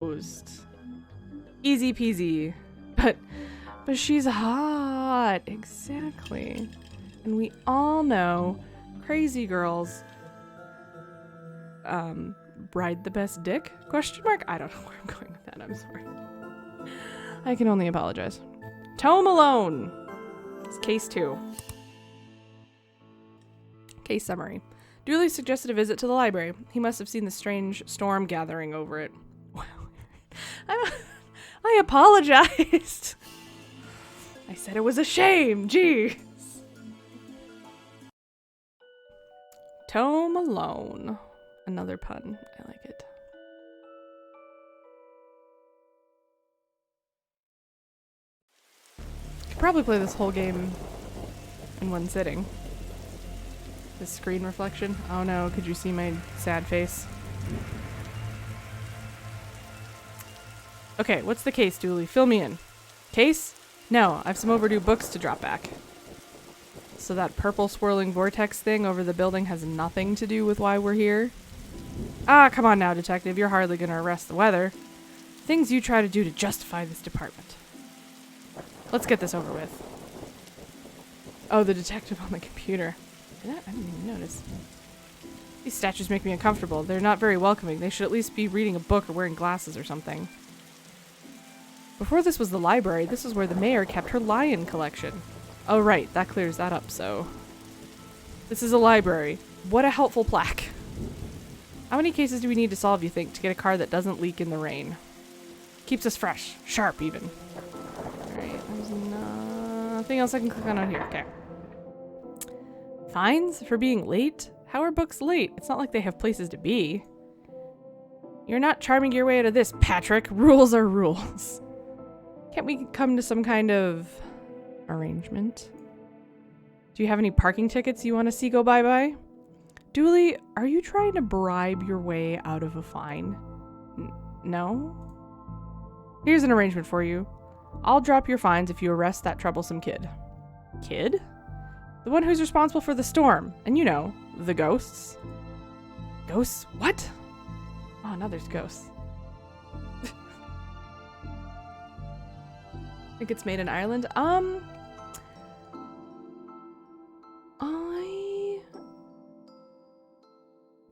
Easy peasy. But she's hot. Exactly. And we all know crazy girls ride the best dick? Question mark? I don't know where I'm going with that. I'm sorry. I can only apologize. Tome Alone. It's case 2. Case summary. Dooley suggested a visit to the library. He must have seen the strange storm gathering over it. Wow. I apologized. I said it was a shame. Jeez. Tome Alone. Another pun. I like it. Could probably play this whole game in one sitting. This screen reflection. Oh no, could you see my sad face? Okay, what's the case, Dooley? Fill me in. Case? No, I have some overdue books to drop back. So that purple swirling vortex thing over the building has nothing to do with why we're here? Ah, come on now, detective. You're hardly gonna arrest the weather. Things you try to do to justify this department. Let's get this over with. Oh, the detective on the computer. I didn't even notice. These statues make me uncomfortable. They're not very welcoming. They should at least be reading a book or wearing glasses or something. Before this was the library, this is where the mayor kept her lion collection. Oh right, that clears that up, so... This is a library. What a helpful plaque. How many cases do we need to solve, you think, to get a car that doesn't leak in the rain? Keeps us fresh. Sharp, even. Alright, there's nothing else I can click on out here. Okay. Fines for being late? How are books late? It's not like they have places to be. You're not charming your way out of this, Patrick. Rules are rules. Can't we come to some kind of arrangement? Do you have any parking tickets you want to see go bye-bye? Dooley, are you trying to bribe your way out of a fine? No? Here's an arrangement for you. I'll drop your fines if you arrest that troublesome kid. Kid? The one who's responsible for the storm. And you know, the ghosts. Ghosts? What? Oh, now there's ghosts. Think it's made in Ireland? I'm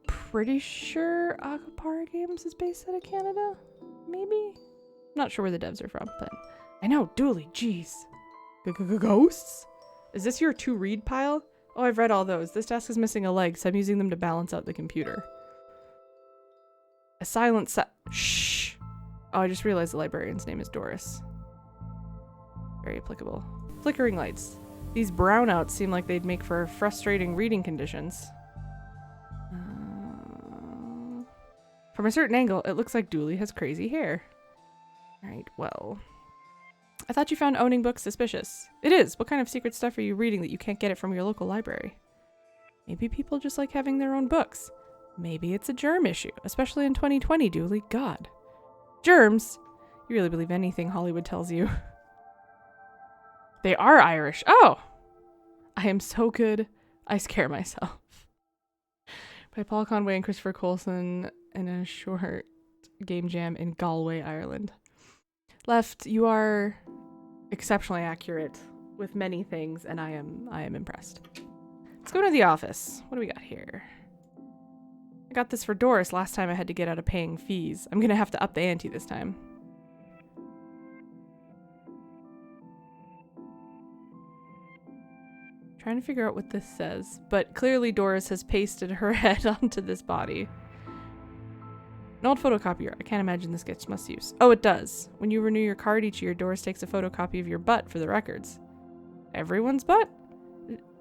pretty sure Aquapara Games is based out of Canada. Maybe? Not sure where the devs are from, but I know, Dooley, jeez. Ghosts? Is this your to-read pile? Oh, I've read all those. This desk is missing a leg, so I'm using them to balance out the computer. A silent shh. Oh, I just realized the librarian's name is Doris. Very applicable. Flickering lights. These brownouts seem like they'd make for frustrating reading conditions. From a certain angle, it looks like Dooley has crazy hair. Alright, well... I thought you found owning books suspicious. It is. What kind of secret stuff are you reading that you can't get it from your local library? Maybe people just like having their own books. Maybe it's a germ issue, especially in 2020, Dooley. God. Germs? You really believe anything Hollywood tells you. They are Irish. Oh! I am so good, I scare myself. By Paul Conway and Christopher Coulson in a short game jam in Galway, Ireland. Left, you are exceptionally accurate with many things, and I am impressed. Let's go to the office. What do we got here? I got this for Doris last time I had to get out of paying fees. I'm gonna have to up the ante this time. Trying to figure out what this says, but clearly Doris has pasted her head onto this body. An old photocopier. I can't imagine this gets much use. Oh, it does. When you renew your card each year, Doris takes a photocopy of your butt for the records. Everyone's butt?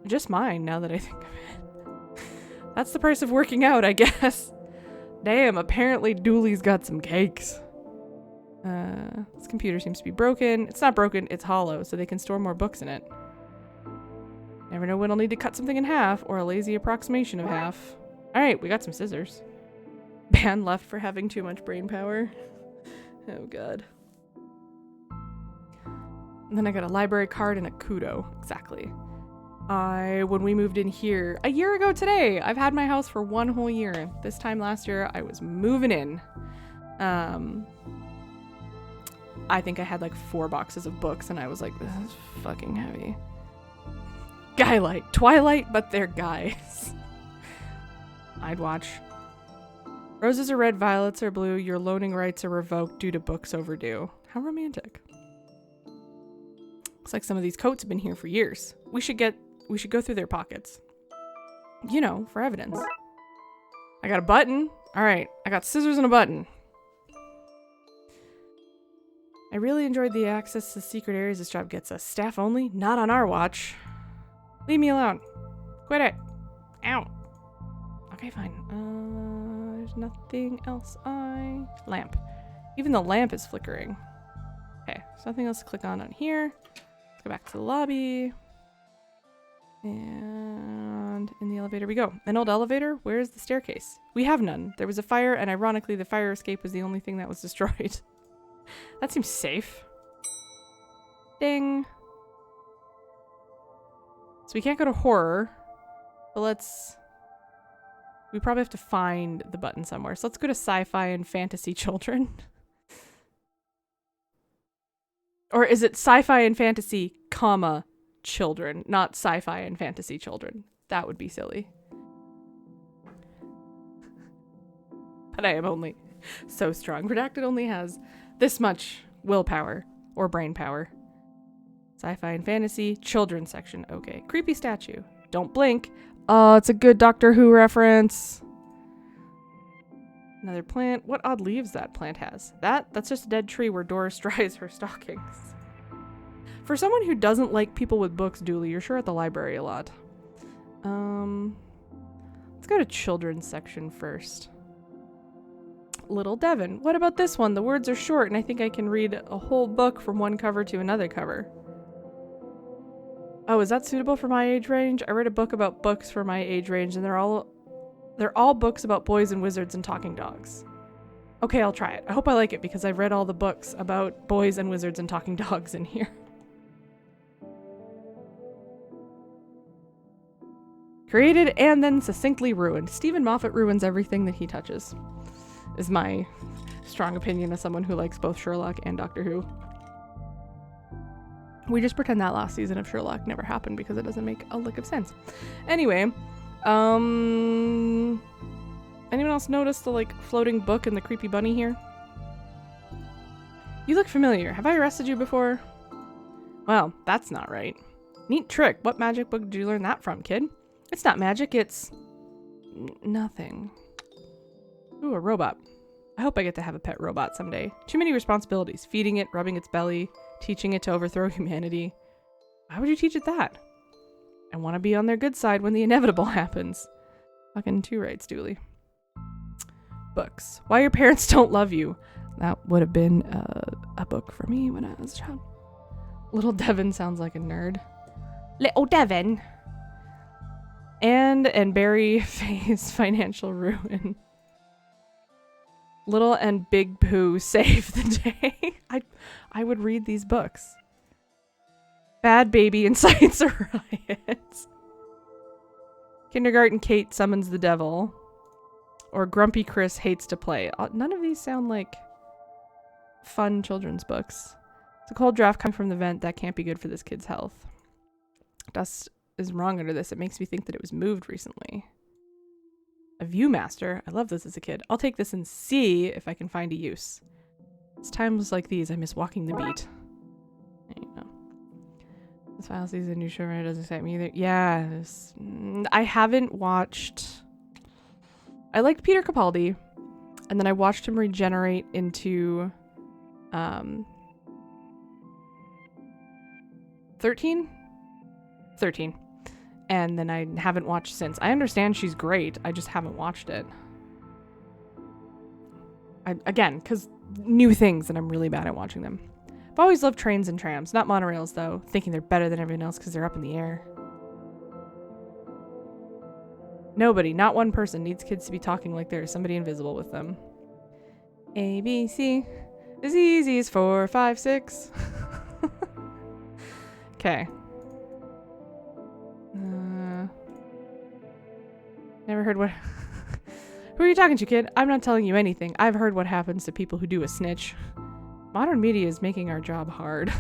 Just mine, now that I think of it. That's the price of working out, I guess. Damn, apparently Dooley's got some cakes. This computer seems to be broken. It's not broken, it's hollow, so they can store more books in it. Never know when I'll need to cut something in half, or a lazy approximation of half. Alright, we got some scissors. Ban left for having too much brain power. Oh god. And then I got a library card and a kudo. Exactly. When we moved in here a year ago today, I've had my house for 1 whole year. This time last year, I was moving in. I think I had like 4 boxes of books and I was like, this is fucking heavy. Guylight. Twilight, but they're guys. I'd watch. Roses are red, violets are blue. Your loaning rights are revoked due to books overdue. How romantic. Looks like some of these coats have been here for years. We should go through their pockets. You know, for evidence. I got a button. All right, I got scissors and a button. I really enjoyed the access to secret areas this job gets us. Staff only? Not on our watch. Leave me alone. Quit it. Ow. Okay, fine. There's nothing else. Lamp. Even the lamp is flickering. Okay, there's nothing else to click on here. Let's go back to the lobby. And in the elevator we go. An old elevator? Where's the staircase? We have none. There was a fire, and ironically, the fire escape was the only thing that was destroyed. That seems safe. Ding. So we can't go to horror, but we probably have to find the button somewhere. So let's go to sci-fi and fantasy children. Or is it sci-fi and fantasy, comma, children, not sci-fi and fantasy children? That would be silly. But I am only so strong. Redacted only has this much willpower or brain power. Sci-fi and fantasy, children's section. Okay. Creepy statue. Don't blink. Oh, it's a good Doctor Who reference. Another plant. What odd leaves that plant has? That's just a dead tree where Doris dries her stockings. For someone who doesn't like people with books, Dooley, you're sure at the library a lot. Let's go to children's section first. Little Devon. What about this one? The words are short and I think I can read a whole book from one cover to another cover. Oh, is that suitable for my age range? I read a book about books for my age range and they're all books about boys and wizards and talking dogs. Okay, I'll try it. I hope I like it because I've read all the books about boys and wizards and talking dogs in here. Created and then succinctly ruined. Stephen Moffat ruins everything that he touches, is my strong opinion as someone who likes both Sherlock and Doctor Who. We just pretend that last season of Sherlock never happened because it doesn't make a lick of sense. Anyway, anyone else notice the floating book and the creepy bunny here? You look familiar. Have I arrested you before? Well, that's not right. Neat trick. What magic book did you learn that from, kid? It's not magic, it's nothing. Ooh, a robot. I hope I get to have a pet robot someday. Too many responsibilities. Feeding it, rubbing its belly, teaching it to overthrow humanity. Why would you teach it that? I want to be on their good side when the inevitable happens. Fucking 2 rights, Dooley. Books. Why your parents don't love you. That would have been a book for me when I was a child. Little Devon sounds like a nerd. Little Devon. And Barry face financial ruin. Little and Big Pooh save the day. I would read these books. Bad baby incites a riot. Kindergarten Kate summons the devil. Or Grumpy Chris hates to play. None of these sound like fun children's books. It's a cold draft coming from the vent. That can't be good for this kid's health. Dust is wrong under this. It makes me think that it was moved recently. A Viewmaster. I love this as a kid. I'll take this and see if I can find a use. It's times like these I miss walking the beat. There you go. This final season new showrunner doesn't excite me either. Yeah, I haven't watched... I liked Peter Capaldi, and then I watched him regenerate into 13? 13. And then I haven't watched since. I understand she's great. I just haven't watched it. Again, because new things and I'm really bad at watching them. I've always loved trains and trams. Not monorails, though. Thinking they're better than everyone else because they're up in the air. Nobody, not one person, needs kids to be talking like there's somebody invisible with them. A, B, C. As easy as 4, 5, 6. Okay. Never heard what... Who are you talking to, kid? I'm not telling you anything. I've heard what happens to people who do a snitch. Modern media is making our job hard.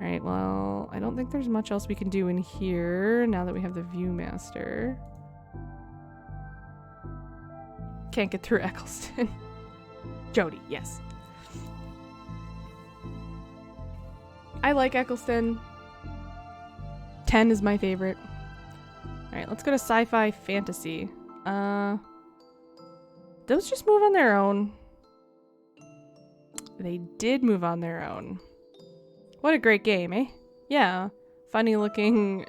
Alright, well, I don't think there's much else we can do in here now that we have the Viewmaster. Can't get through Eccleston. Jody, yes. I like Eccleston. 10 is my favorite. Alright, let's go to sci-fi fantasy. Those just move on their own. They did move on their own. What a great game, eh? Yeah. Funny looking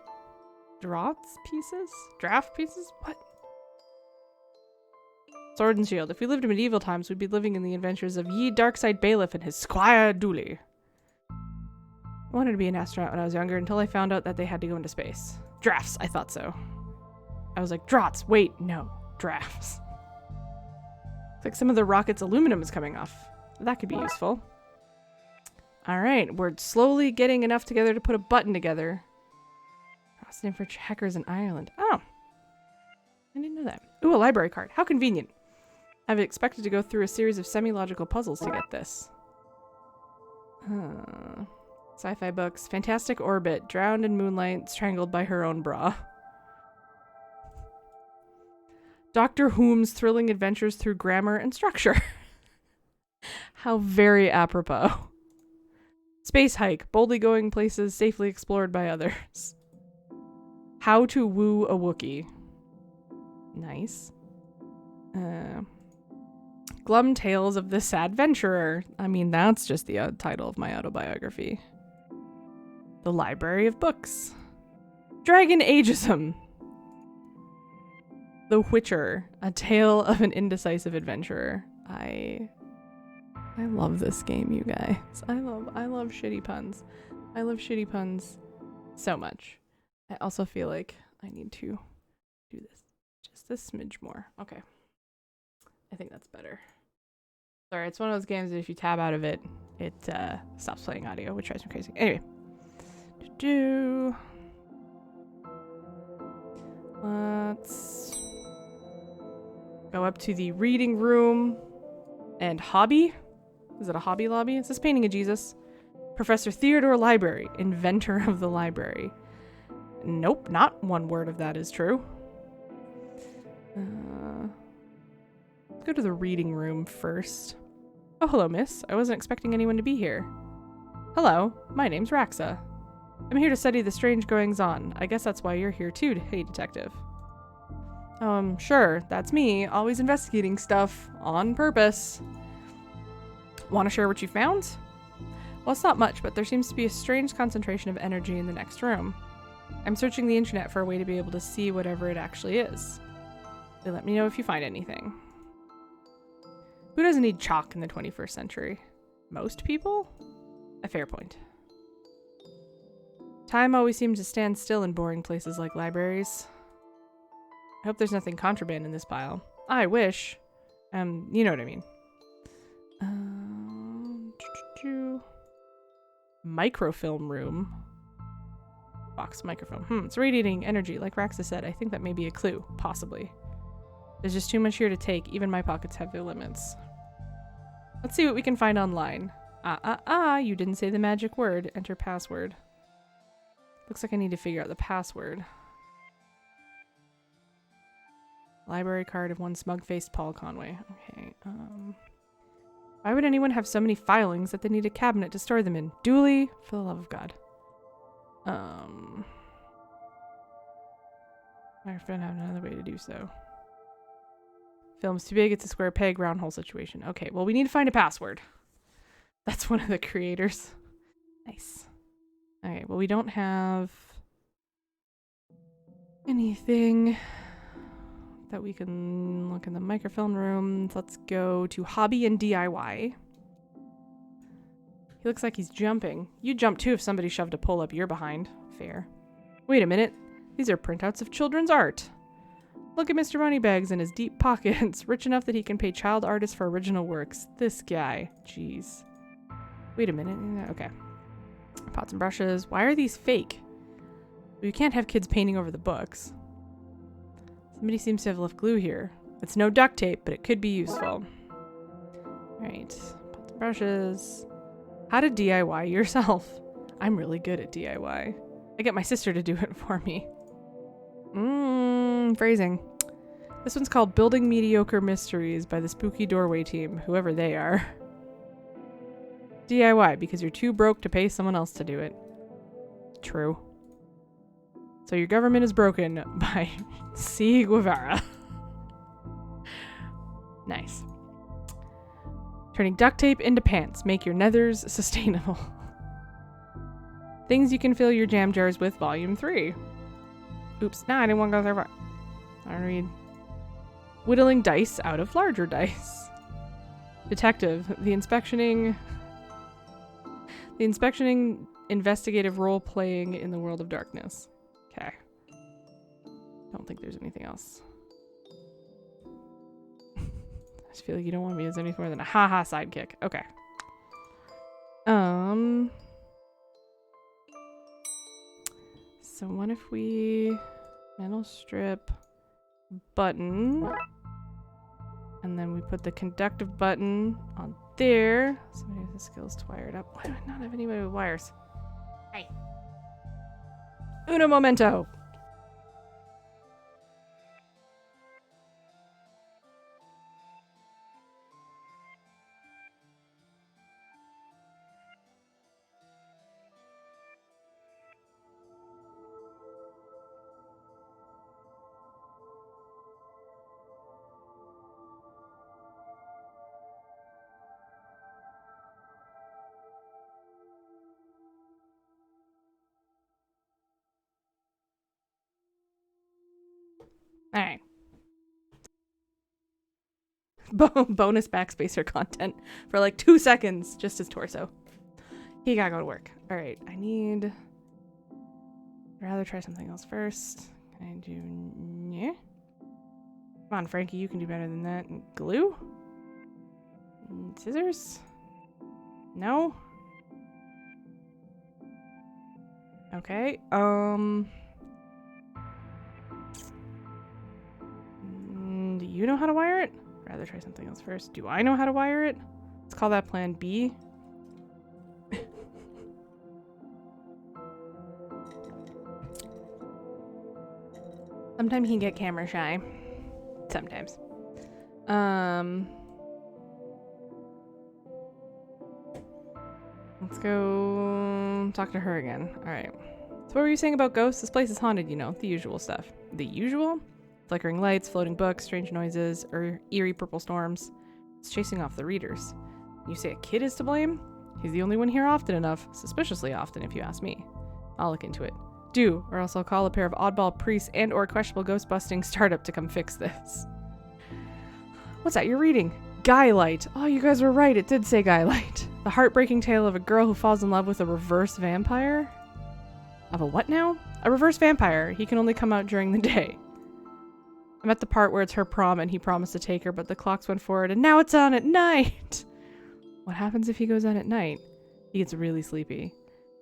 drafts pieces? Draft pieces? What? Sword and shield. If we lived in medieval times, we'd be living in the adventures of Ye Darkside Bailiff and his Squire Dooley. I wanted to be an astronaut when I was younger until I found out that they had to go into space. Drafts, I thought so. I was like, draughts, wait, no, drafts. It's like some of the rocket's aluminum is coming off. That could be useful. Alright, we're slowly getting enough together to put a button together. That's the name for hackers in Ireland. Oh. I didn't know that. Ooh, a library card. How convenient. I've expected to go through a series of semi-logical puzzles to get this. Sci-fi books. Fantastic Orbit. Drowned in moonlight, strangled by her own bra. Dr. Whom's thrilling adventures through grammar and structure. How very apropos. Space hike. Boldly going places safely explored by others. How to woo a Wookiee. Nice. Glum Tales of the Sad Venturer. I mean, that's just the title of my autobiography. The Library of Books. Dragon Ageism. The Witcher. A Tale of an Indecisive Adventurer. I love this game, you guys. I love shitty puns. I love shitty puns so much. I also feel like I need to do this just a smidge more. Okay. I think that's better. Sorry, it's one of those games that if you tab out of it, it stops playing audio, which drives me crazy. Anyway. Let's go up to the reading room and hobby. Is it a hobby lobby? It says painting of Jesus. Professor Theodore Library, inventor of the library. Nope, not one word of that is true. Let's go to the reading room first. Oh, hello, miss. I wasn't expecting anyone to be here. Hello, my name's Raxa. I'm here to study the strange goings-on. I guess that's why you're here too, hey, detective. Sure, that's me, always investigating stuff, on purpose. Want to share what you found? Well, it's not much, but there seems to be a strange concentration of energy in the next room. I'm searching the internet for a way to be able to see whatever it actually is. So let me know if you find anything. Who doesn't need chalk in the 21st century? Most people? A fair point. Time always seems to stand still in boring places like libraries. I hope there's nothing contraband in this pile. I wish. You know what I mean. Microfilm room. Box microfilm. It's radiating energy, like Raxa said. I think that may be a clue. Possibly. There's just too much here to take. Even my pockets have their limits. Let's see what we can find online. You didn't say the magic word. Enter password. Looks like I need to figure out the password. Library card of one smug-faced Paul Conway. Okay, why would anyone have so many filings that they need a cabinet to store them in? Dooley? For the love of God. My friend have another way to do so. Film's too big, it's a square peg, round hole situation. Okay, well, we need to find a password. That's one of the creators. Nice. Okay, well, we don't have anything that we can look in the microfilm room. Let's go to hobby and DIY. He looks like he's jumping. You'd jump too if somebody shoved a pole up your behind. Fair. Wait a minute. These are printouts of children's art. Look at Mr. Moneybags in his deep pockets. Rich enough that he can pay child artists for original works. This guy. Jeez. Wait a minute. Okay. Pots and brushes. Why are these fake? We can't have kids painting over the books. Somebody seems to have left glue here. It's no duct tape, but it could be useful. Alright. Pots and brushes. How to DIY yourself. I'm really good at DIY. I get my sister to do it for me. Phrasing. This one's called Building Mediocre Mysteries by the Spooky Doorway team, whoever they are. DIY, because you're too broke to pay someone else to do it. True. So your government is broken by C. Guevara. Nice. Turning duct tape into pants. Make your nethers sustainable. Things you can fill your jam jars with, Volume 3. Oops, I didn't want to go there far. I'll read. Whittling dice out of larger dice. Detective. The inspectioning investigative role playing in the world of darkness. Okay. Don't think there's anything else. I just feel like you don't want me as anything more than a haha sidekick. Okay. So what if we metal strip button and then we put the conductive button on there. Somebody has the skills to wire it up. Why do I not have anybody with wires? Hey. Uno momento. All right. Bonus backspacer content for like 2 seconds, just his torso. He gotta go to work. All right, I'd rather try something else first. Can I do, yeah? Come on, Frankie, you can do better than that. Glue? Scissors? No? Okay, do you know how to wire it? Rather try something else first. Do I know how to wire it? Let's call that plan B. Sometimes he can get camera shy. Sometimes. Let's go talk to her again. All right. So what were you saying about ghosts? This place is haunted, you know, the usual stuff. The usual? Flickering lights, floating books, strange noises, or eerie purple storms. It's chasing off the readers. You say a kid is to blame? He's the only one here often enough. Suspiciously often, if you ask me. I'll look into it. Do, or else I'll call a pair of oddball priests and or questionable ghost-busting startup to come fix this. What's that you're reading? Guylight. Oh, you guys were right. It did say Guylight. The heartbreaking tale of a girl who falls in love with a reverse vampire? Of a what now? A reverse vampire. He can only come out during the day. I'm at the part where it's her prom and he promised to take her, but the clocks went forward and now it's on at night. What happens if he goes on at night? He gets really sleepy.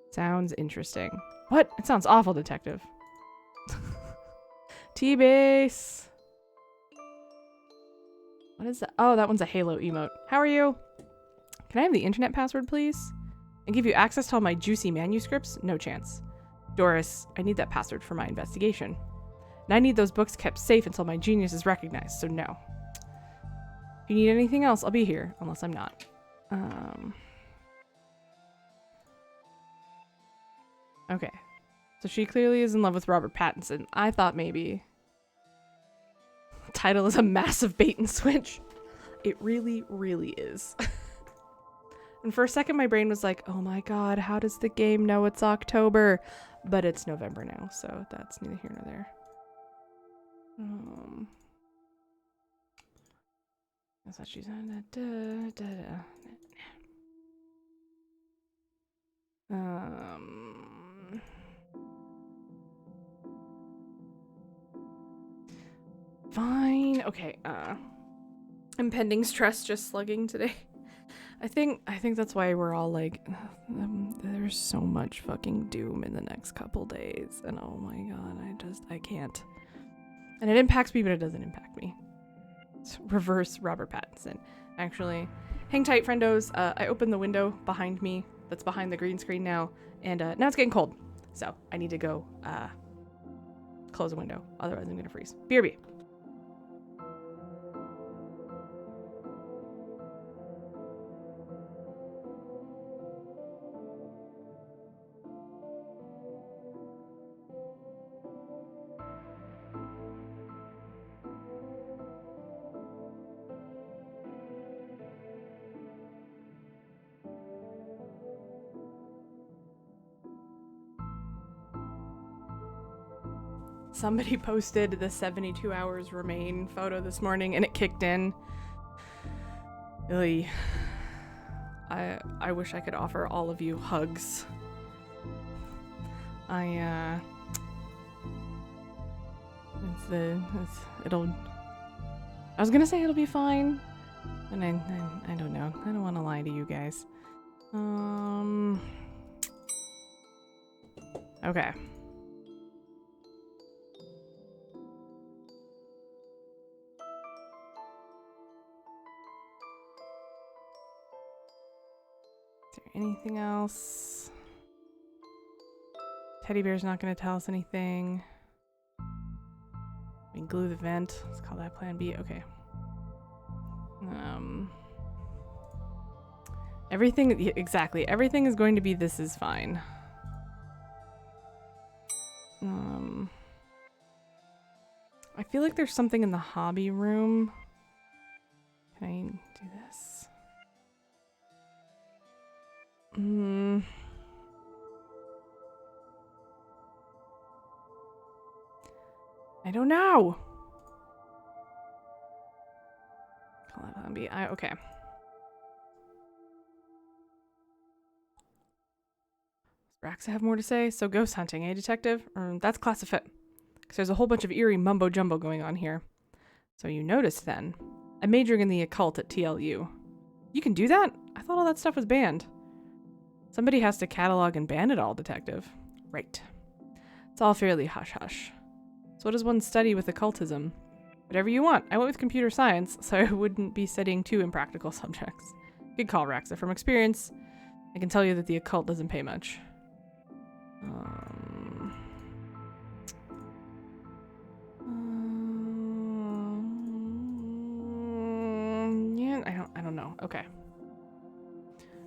Sounds interesting. What? It sounds awful, detective. T-base. What is that? Oh, that one's a Halo emote. How are you? Can I have the internet password, please? And give you access to all my juicy manuscripts? No chance. Doris, I need that password for my investigation. And I need those books kept safe until my genius is recognized, so no. If you need anything else, I'll be here, unless I'm not. Okay. So she clearly is in love with Robert Pattinson. I thought maybe the title is a massive bait and switch. It really, really is. And for a second, my brain was like, oh my god, how does the game know it's October? But it's November now, so that's neither here nor there. That's what she's on. Fine. Okay. Impending stress, just slugging today. I think that's why we're all like, there's so much fucking doom in the next couple days, and oh my god, I can't. And it impacts me, but it doesn't impact me. It's reverse Robert Pattinson. Actually, hang tight, friendos. I opened the window behind me that's behind the green screen now. And now it's getting cold. So I need to go close the window. Otherwise I'm going to freeze. BRB. Somebody posted the 72 hours remain photo this morning and it kicked in. Really, I wish I could offer all of you hugs. I was gonna say it'll be fine, and I don't know. I don't want to lie to you guys. Okay. Is there anything else? Teddy bear's not going to tell us anything. We can glue the vent. Let's call that plan B. Okay. Everything, exactly. Everything is going to be this is fine. I feel like there's something in the hobby room. Can I do this? I don't know. Call that plan B. Okay. Does Raxa have more to say? So ghost hunting, eh, detective? That's classified. Because there's a whole bunch of eerie mumbo-jumbo going on here. So you noticed then. I'm majoring in the occult at TLU. You can do that? I thought all that stuff was banned. Somebody has to catalog and ban it all, detective. Right. It's all fairly hush-hush. So what does one study with occultism? Whatever you want. I went with computer science, so I wouldn't be studying too impractical subjects. Good call, Raxa. From experience, I can tell you that the occult doesn't pay much. Yeah, I don't know. Okay.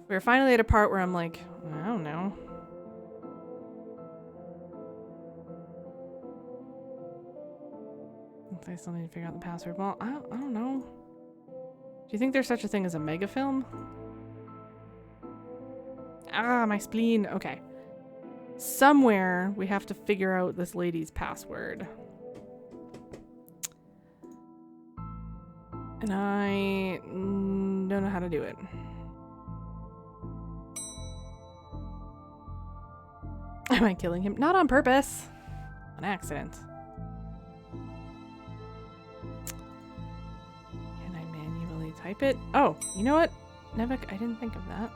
We're finally at a part where I'm like, I don't know. I still need to figure out the password. Well, I don't know. Do you think there's such a thing as a megafilm? Ah, my spleen. Okay. Somewhere we have to figure out this lady's password. And I don't know how to do it. Am I killing him? Not on purpose. On accident. Can I manually type it? Oh, you know what? Nevik, I didn't think of that.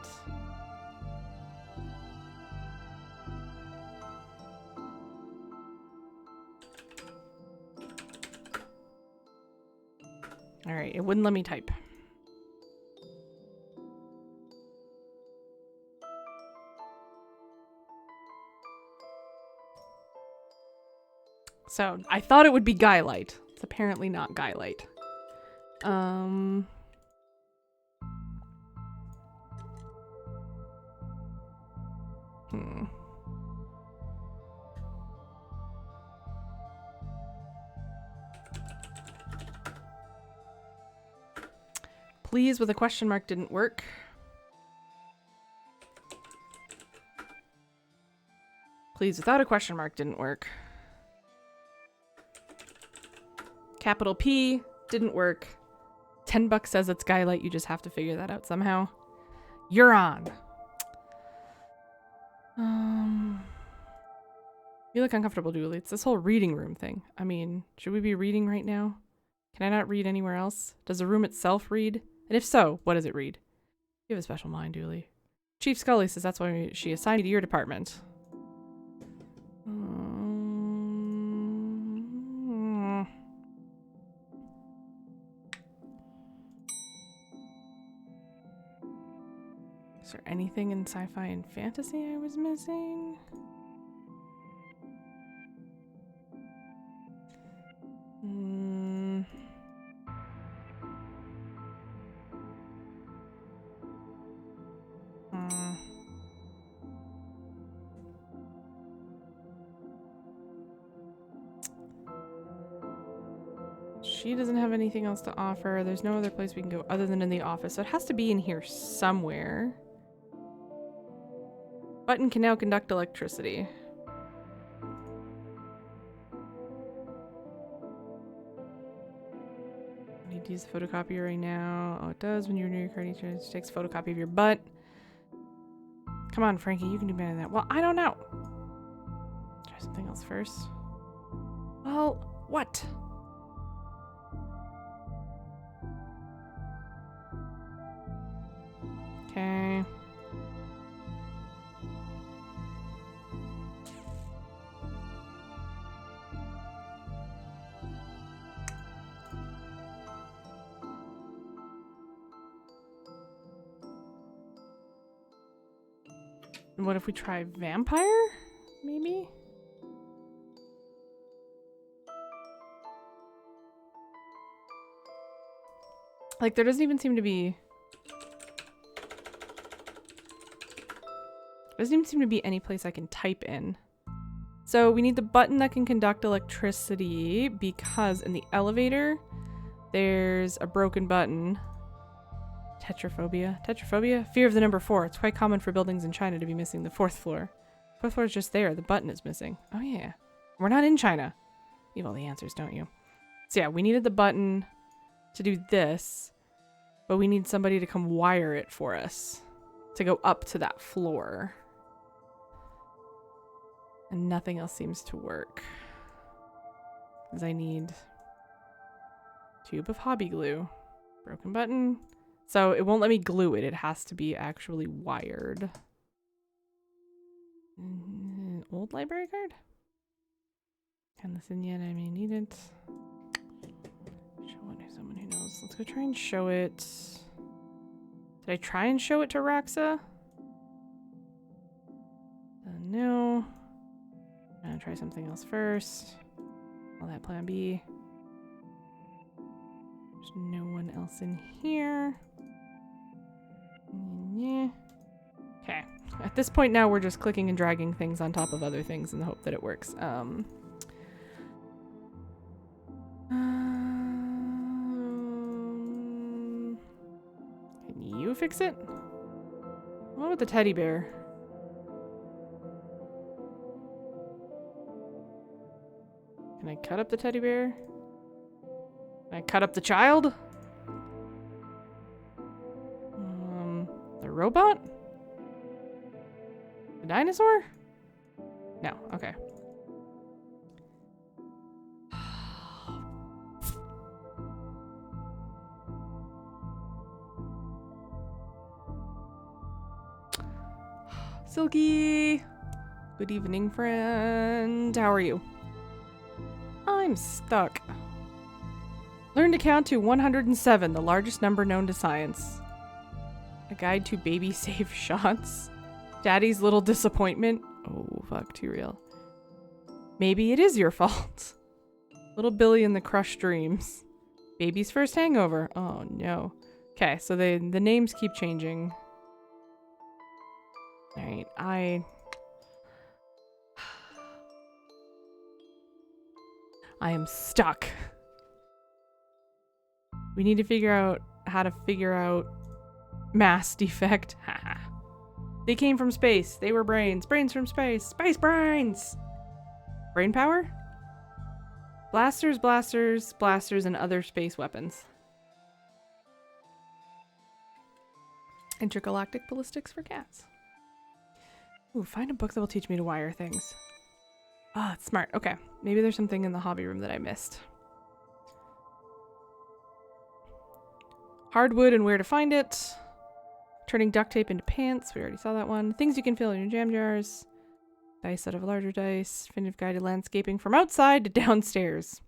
Alright, it wouldn't let me type. So, I thought it would be Guy-Light. It's apparently not Guy-Light. Please with a question mark didn't work. Please without a question mark didn't work. Capital P didn't work. $10 says it's Skylight. You just have to figure that out somehow. You're on. You look uncomfortable, Julie. It's this whole reading room thing. I mean, should we be reading right now? Can I not read anywhere else? Does the room itself read? And if so, what does it read? You have a special mind, Dooley. Chief Scully says that's why she assigned you to your department. Is there anything in sci-fi and fantasy I was missing? She doesn't have anything else to offer. There's no other place we can go other than in the office. So it has to be in here somewhere. Button can now conduct electricity. I need to use the photocopier right now. Oh, it does when you're near your card. It takes a photocopy of your butt. Come on, Frankie. You can do better than that. Well, I don't know. Try something else first. Well, what? Okay. And what if we try vampire? Maybe? Like, there doesn't even seem to be... Doesn't even seem to be any place I can type in. So we need the button that can conduct electricity because in the elevator, there's a broken button. Tetraphobia. Tetraphobia? Fear of the number 4. It's quite common for buildings in China to be missing the 4th floor. 4th floor is just there. The button is missing. Oh yeah. We're not in China. You have all the answers, don't you? So yeah, we needed the button to do this, but we need somebody to come wire it for us to go up to that floor. And nothing else seems to work. Because I need tube of hobby glue. Broken button. So it won't let me glue it. It has to be actually wired. Old library card? Can this in yet? I may need it. Show it to someone who knows. Let's go try and show it. Did I try and show it to Roxa? No. I'm gonna try something else first. All that plan B. There's no one else in here. Yeah. Okay. At this point now we're just clicking and dragging things on top of other things in the hope that it works. Can you fix it? What about the teddy bear? Can I cut up the teddy bear? Can I cut up the child? The robot? The dinosaur? No, okay. Silky! Good evening, friend. How are you? I'm stuck. Learn to count to 107, the largest number known to science. A guide to baby safe shots. Daddy's little disappointment. Oh, fuck, too real. Maybe it is your fault. Little Billy and the crushed dreams. Baby's first hangover. Oh, no. Okay, so the names keep changing. Alright, I am stuck. We need to figure out how to figure out mass defect. Haha. They came from space. They were brains. Brains from space. Space brains! Brain power? Blasters, blasters, blasters, and other space weapons. Intergalactic ballistics for cats. Ooh, find a book that will teach me to wire things. Ah, it's smart. Okay. Maybe there's something in the hobby room that I missed. Hardwood and where to find it. Turning duct tape into pants. We already saw that one. Things you can fill in your jam jars. Dice out of larger dice. Definitive guided landscaping from outside to downstairs.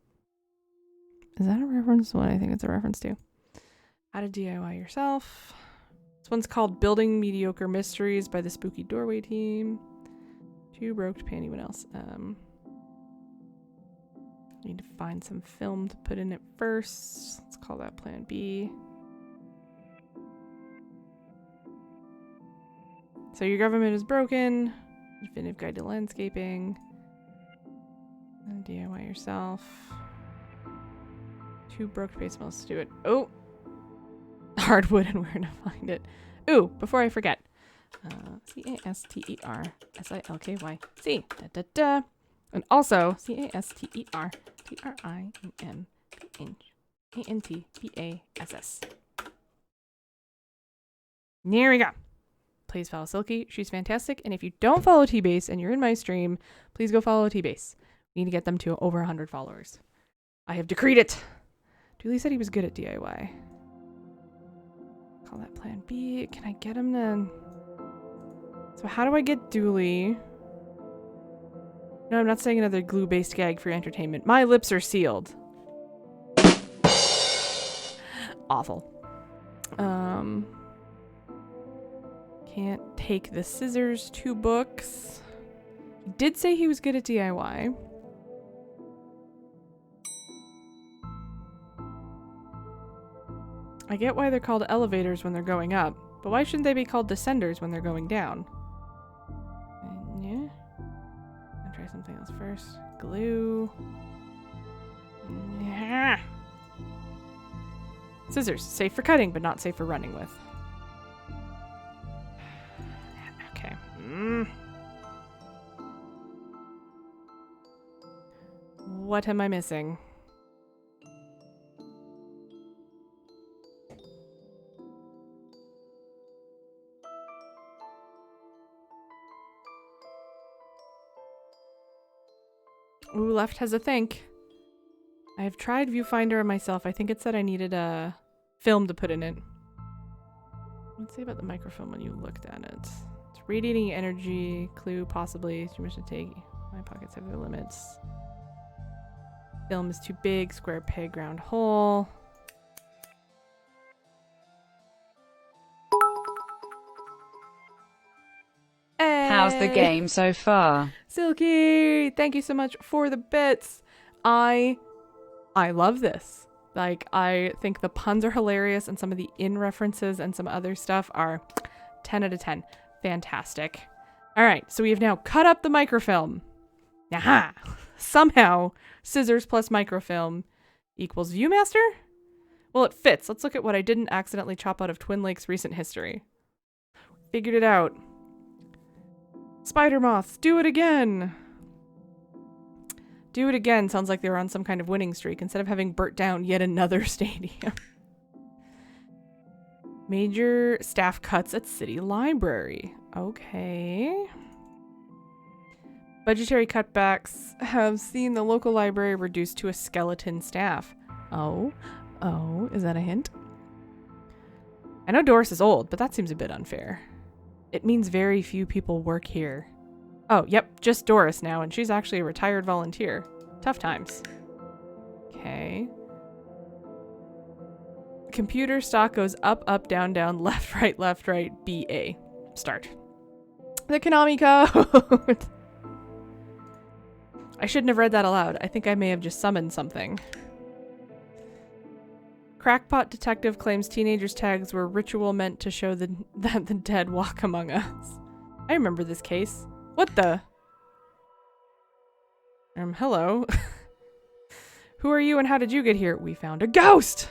Is that a reference to what I think it's a reference to? How to DIY yourself. This one's called Building Mediocre Mysteries by the Spooky Doorway team. Too broke to pay anyone else. Need to find some film to put in it first. Let's call that Plan B. So your government is broken. Definitive Guide to Landscaping. And DIY yourself. Too broke to pay someone else to do it. Oh! Hardwood and where to find it. Ooh, before I forget. Castersilky. Da. And also Casterintbass. There we go. Please follow Silky. She's fantastic. And if you don't follow T-Base and you're in my stream, please go follow T-Base. We need to get them to over 100 followers. I have decreed it. Dooley said he was good at DIY. Call that Plan B. Can I get him then? So how do I get Dooley? No, I'm not saying another glue-based gag for your entertainment. My lips are sealed. Awful. Can't take the scissors. 2 books. He did say he was good at DIY. I get why they're called elevators when they're going up, but why shouldn't they be called descenders when they're going down? Yeah. I'll try something else first. Glue. Yeah. Scissors. Safe for cutting, but not safe for running with. Okay. What am I missing? Ooh, left has a think. I have tried Viewfinder myself. I think it said I needed a film to put in it. Let's see about the microfilm when you looked at it. It's radiating energy. Clue, possibly. Too much to take. My pockets have their limits. Film is too big. Square peg, round hole. How's the game so far? Silky, thank you so much for the bits. I love this. Like, I think the puns are hilarious and some of the in references and some other stuff are 10 out of 10. Fantastic. All right, so we have now cut up the microfilm. Aha! Somehow, scissors plus microfilm equals Viewmaster? Well, it fits. Let's look at what I didn't accidentally chop out of Twin Lakes' recent history. Figured it out. Spider moths, do it again. Do it again sounds like they were on some kind of winning streak instead of having burnt down yet another stadium. Major staff cuts at city library. Okay. Budgetary cutbacks have seen the local library reduced to a skeleton staff. Oh, is that a hint? I know Doris is old, but that seems a bit unfair. It means very few people work here. Oh, yep, just Doris now, and she's actually a retired volunteer. Tough times. Okay. Computer stock goes up, up, down, down, left, right, BA. Start. The Konami code! I shouldn't have read that aloud. I think I may have just summoned something. Crackpot detective claims teenagers' tags were ritual meant to show that the dead walk among us. I remember this case. What the? Hello. Who are you and how did you get here? We found a ghost!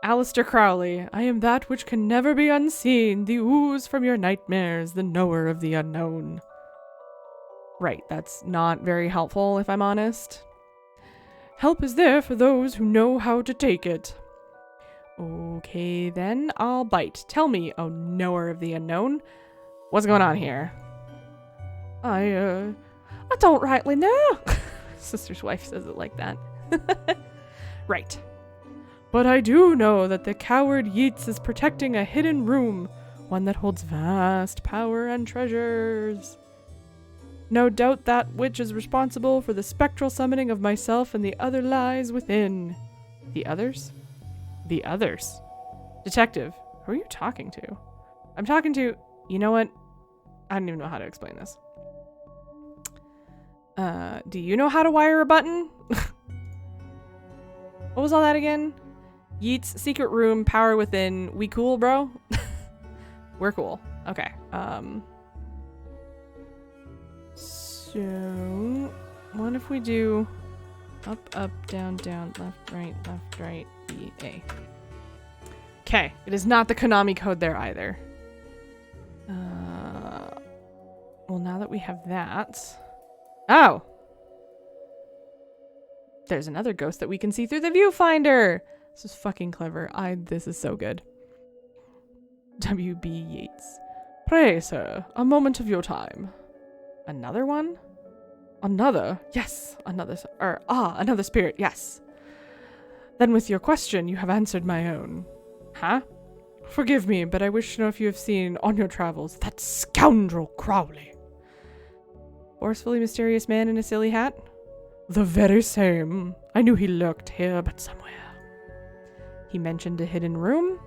Alistair Crowley, I am that which can never be unseen, the ooze from your nightmares, the knower of the unknown. Right, that's not very helpful if I'm honest. Help is there for those who know how to take it. Okay, then, I'll bite. Tell me, oh knower of the unknown, what's going on here? I don't rightly know. Sister's wife says it like that. Right. But I do know that the coward Yeats is protecting a hidden room, one that holds vast power and treasures. No doubt that which is responsible for the spectral summoning of myself and the other lies within. The others? The others. Detective, Who are you talking to? I'm talking to... You know what? I don't even know how to explain this. Do you know how to wire a button? What was all that again? Yeats, secret room, power within. We cool, bro? We're cool. Okay. So... What if we do... Up, up, down, down, left, right, B, A. Okay. It is not the Konami code there either. Well, now that we have that... Oh! There's another ghost that we can see through the viewfinder! This is fucking clever. This is so good. W.B. Yeats. Pray, sir, a moment of your time. Another one? Another? Yes! Another spirit, yes. Then with your question, you have answered my own. Huh? Forgive me, but I wish to know if you have seen, on your travels, that scoundrel Crowley. Forcefully mysterious man in a silly hat? The very same. I knew he lurked here, but somewhere. He mentioned a hidden room?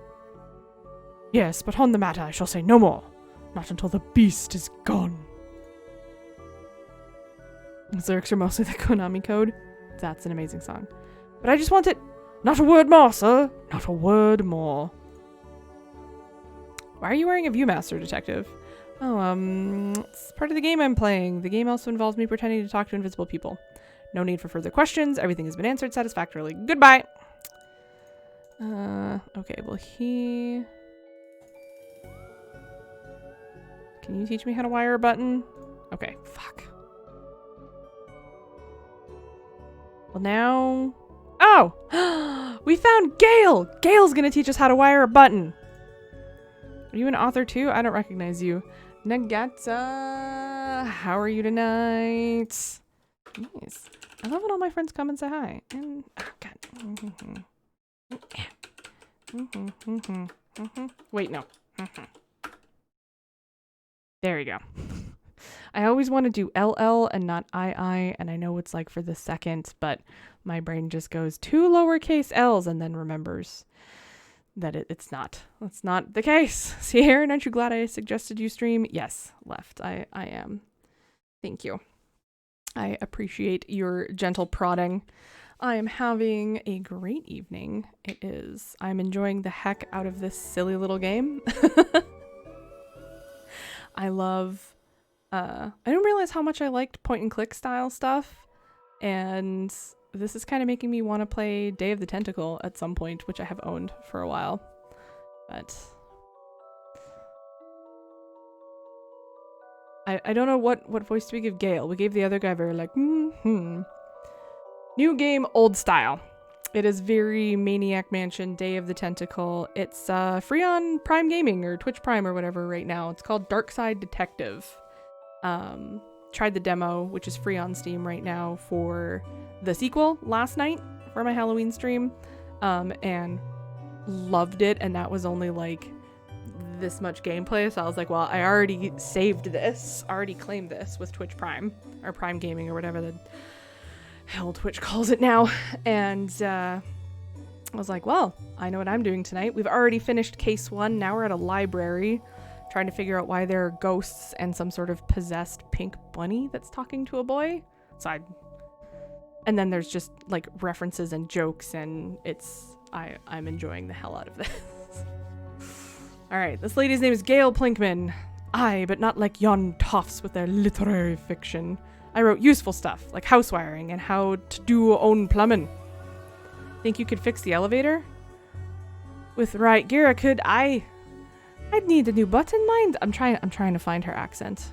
Yes, but on the matter I shall say no more. Not until the beast is gone. These lyrics are mostly the Konami code. That's an amazing song. But I just want it. Not a word more, sir. Not a word more. Why are you wearing a Viewmaster, detective? Oh, it's part of the game I'm playing. The game also involves me pretending to talk to invisible people. No need for further questions. Everything has been answered satisfactorily. Goodbye. Okay, well he... Can you teach me how to wire a button? Okay, fuck. Well now... Oh! We found Gale! Gale's gonna teach us how to wire a button. Are you an author too? I don't recognize you. Nagata, how are you tonight? Nice. I love when all my friends come and say hi. And, oh God. Wait, no. There we go. I always want to do LL and not II, and I know it's like for the second, but my brain just goes 2 lowercase L's and then remembers that it's not. That's not the case. See, Aaron, aren't you glad I suggested you stream? Yes, left. I am. Thank you. I appreciate your gentle prodding. I am having a great evening. It is. I'm enjoying the heck out of this silly little game. I love... I didn't realize how much I liked point-and-click style stuff, and this is kind of making me want to play Day of the Tentacle at some point, which I have owned for a while. But... I don't know what voice do we give Gale. We gave the other guy very like, New game, old style. It is very Maniac Mansion, Day of the Tentacle. It's free on Prime Gaming or Twitch Prime or whatever right now. It's called Darkside Detective. Tried the demo, which is free on Steam right now for the sequel last night for my Halloween stream, and loved it. And that was only like this much gameplay, so I was like, well, I already saved this, already claimed this with Twitch Prime or Prime Gaming or whatever the hell Twitch calls it now. And I was like, well, I know what I'm doing tonight. We've already finished case 1. Now we're at a library trying to figure out why there are ghosts and some sort of possessed pink bunny that's talking to a boy. So and then there's just like references and jokes, and I'm enjoying the hell out of this. All right, this lady's name is Gale Plinkman. Aye, but not like yon toffs with their literary fiction. I wrote useful stuff, like house wiring and how to do own plumbing. Think you could fix the elevator? With right gear, I could. I'd need a new button, mind. I'm trying to find her accent.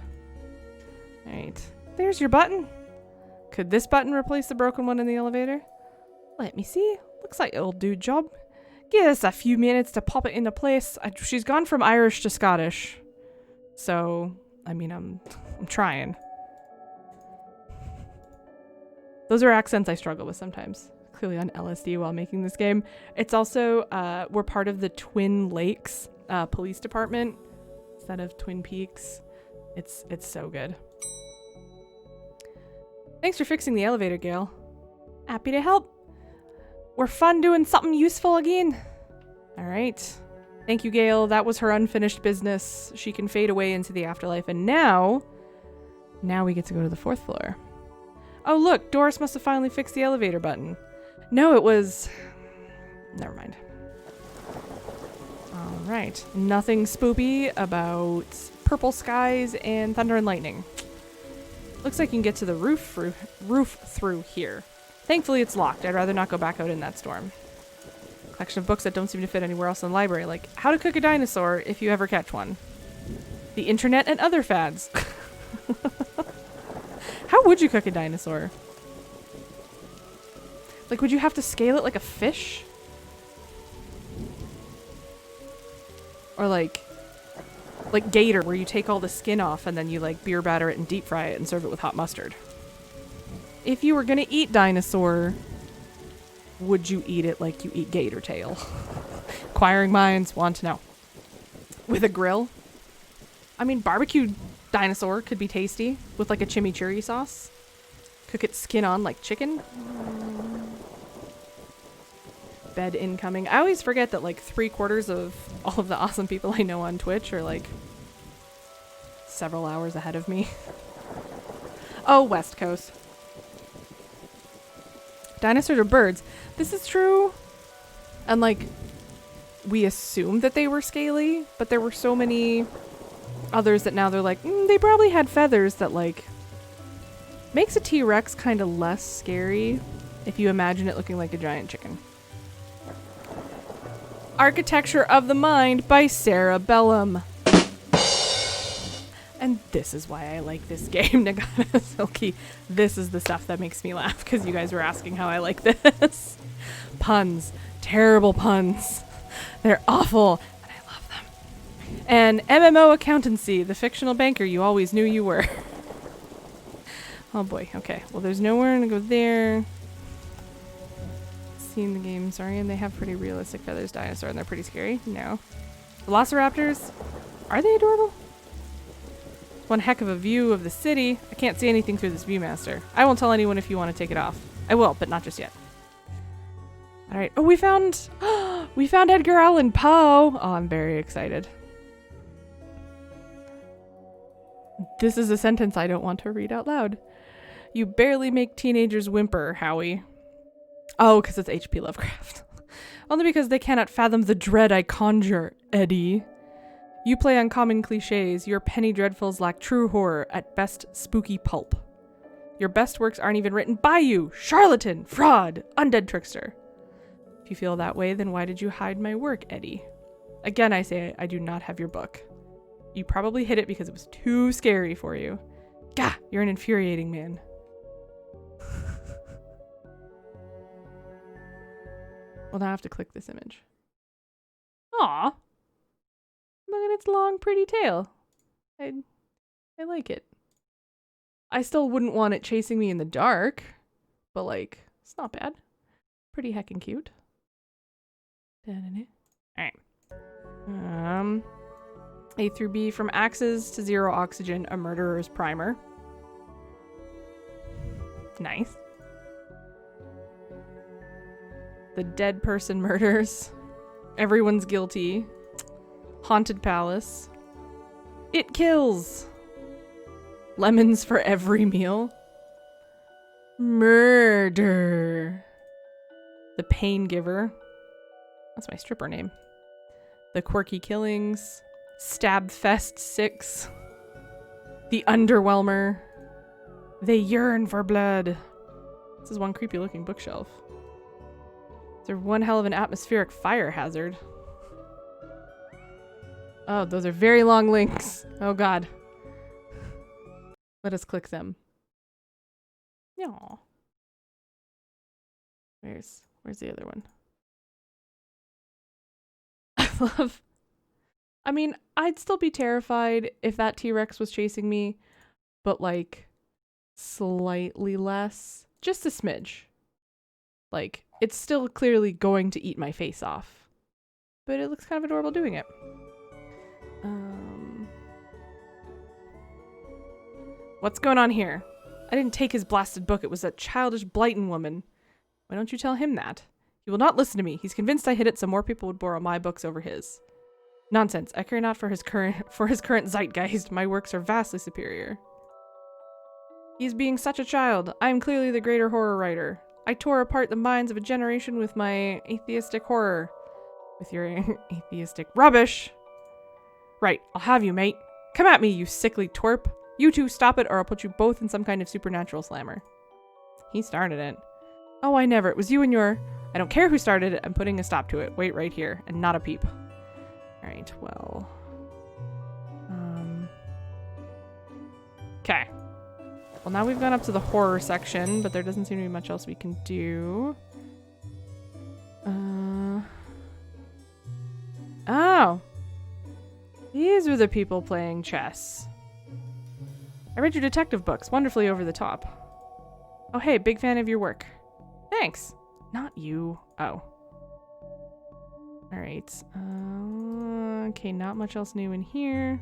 All right, there's your button. Could this button replace the broken one in the elevator? Let me see. Looks like it'll do job. Give us a few minutes to pop it into place. She's gone from Irish to Scottish. So, I mean, I'm trying. Those are accents I struggle with sometimes. Clearly on LSD while making this game. It's also, we're part of the Twin Lakes police department instead of Twin Peaks. It's so good. Thanks for fixing the elevator, Gale. Happy to help. We're fun doing something useful again. All right. Thank you, Gail. That was her unfinished business. She can fade away into the afterlife. And now we get to go to the 4th floor. Oh, look, Doris must have finally fixed the elevator button. No, it was... Never mind. All right. Nothing spoopy about purple skies and thunder and lightning. Looks like you can get to the roof through here. Thankfully, it's locked. I'd rather not go back out in that storm. Collection of books that don't seem to fit anywhere else in the library, like How to Cook a Dinosaur if you ever catch one. The Internet and Other Fads. How would you cook a dinosaur? Like, would you have to scale it like a fish? Or like gator, where you take all the skin off and then you like beer batter it and deep fry it and serve it with hot mustard. If you were gonna eat dinosaur, would you eat it like you eat gator tail? Inquiring minds want to know. With a grill? I mean, barbecued dinosaur could be tasty with like a chimichurri sauce. Cook it skin on like chicken. Bed incoming. I always forget that like 3/4 of all of the awesome people I know on Twitch are like several hours ahead of me. Oh, West Coast. Dinosaurs are birds. This is true. And like, we assumed that they were scaly, but there were so many others that now they're like, they probably had feathers, that like makes a T-Rex kind of less scary if you imagine it looking like a giant chicken. Architecture of the Mind by Sarah Bellum. And this is why I like this game, Nagata Silky. This is the stuff that makes me laugh, because you guys were asking how I like this. Puns. Terrible puns. They're awful, and I love them. And MMO Accountancy, the fictional banker you always knew you were. Oh boy, okay. Well, there's nowhere to go there. Seen the game, sorry, and they have pretty realistic feathers dinosaur, and they're pretty scary. No. Velociraptors, are they adorable? One heck of a view of the city. I can't see anything through this Viewmaster. I won't tell anyone if you want to take it off. I will, but not just yet. All right. Oh, we found Edgar Allan Poe. Oh, I'm very excited. This is a sentence I don't want to read out loud. You barely make teenagers whimper, Howie. Oh, because it's H.P. Lovecraft. Only because they cannot fathom the dread I conjure, Eddie. You play uncommon cliches. Your penny dreadfuls lack true horror, at best spooky pulp. Your best works aren't even written by you, charlatan, fraud, undead trickster. If you feel that way, then why did you hide my work, Eddie? Again, I say I do not have your book. You probably hid it because it was too scary for you. Gah, you're an infuriating man. Well, now I have to click this image. Aw. Look at its long, pretty tail. I like it. I still wouldn't want it chasing me in the dark, but like, it's not bad. Pretty heckin' cute. Alright. A through B, from axes to zero oxygen, a murderer's primer. Nice. The dead person murders. Everyone's guilty. Haunted palace. It kills. Lemons for every meal. Murder. The pain giver. That's my stripper name. The quirky killings. Stab Fest 6. The underwhelmer. They yearn for blood. This is one creepy looking bookshelf. They're one hell of an atmospheric fire hazard. Oh, those are very long links. Oh god. Let us click them. Aww. Where's the other one? I mean, I'd still be terrified if that T-Rex was chasing me, but like slightly less. Just a smidge. Like, it's still clearly going to eat my face off. But it looks kind of adorable doing it. What's going on here? I didn't take his blasted book. It was that childish Blighton woman. Why don't you tell him that? He will not listen to me. He's convinced I hid it so more people would borrow my books over his. Nonsense. I care not for his current zeitgeist. My works are vastly superior. He's being such a child. I am clearly the greater horror writer. I tore apart the minds of a generation with my atheistic horror. With your atheistic rubbish. Right, I'll have you, mate. Come at me, you sickly twerp. You two stop it or I'll put you both in some kind of supernatural slammer. He started it. Oh, I never. It was you and your... I don't care who started it. I'm putting a stop to it. Wait right here. And not a peep. Alright, well... Okay. Well, now we've gone up to the horror section, but there doesn't seem to be much else we can do. Oh! These are the people playing chess. I read your detective books. Wonderfully over the top. Oh, hey, big fan of your work. Thanks. Not you. Oh. Alright. Okay, not much else new in here.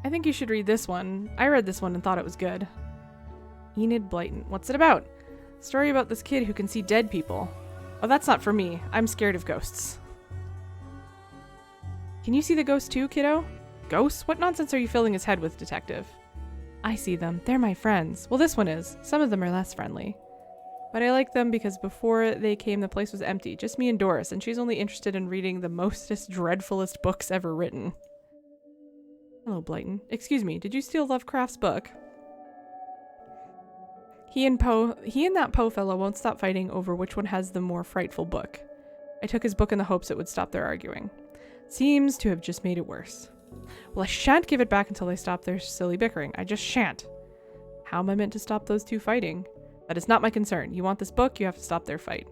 I think you should read this one. I read this one and thought it was good. Enid Blyton. What's it about? Story about this kid who can see dead people. Oh, that's not for me. I'm scared of ghosts. Can you see the ghosts too, kiddo? Ghosts? What nonsense are you filling his head with, detective? I see them. They're my friends. Well, this one is. Some of them are less friendly. But I like them because before they came, the place was empty. Just me and Doris, and she's only interested in reading the mostest, dreadfulest books ever written. Hello, Blyton. Excuse me, did you steal Lovecraft's book? He and that Poe fellow won't stop fighting over which one has the more frightful book. I took his book in the hopes it would stop their arguing. Seems to have just made it worse. Well, I shan't give it back until they stop their silly bickering. I just shan't. How am I meant to stop those two fighting? That is not my concern. You want this book, you have to stop their fight.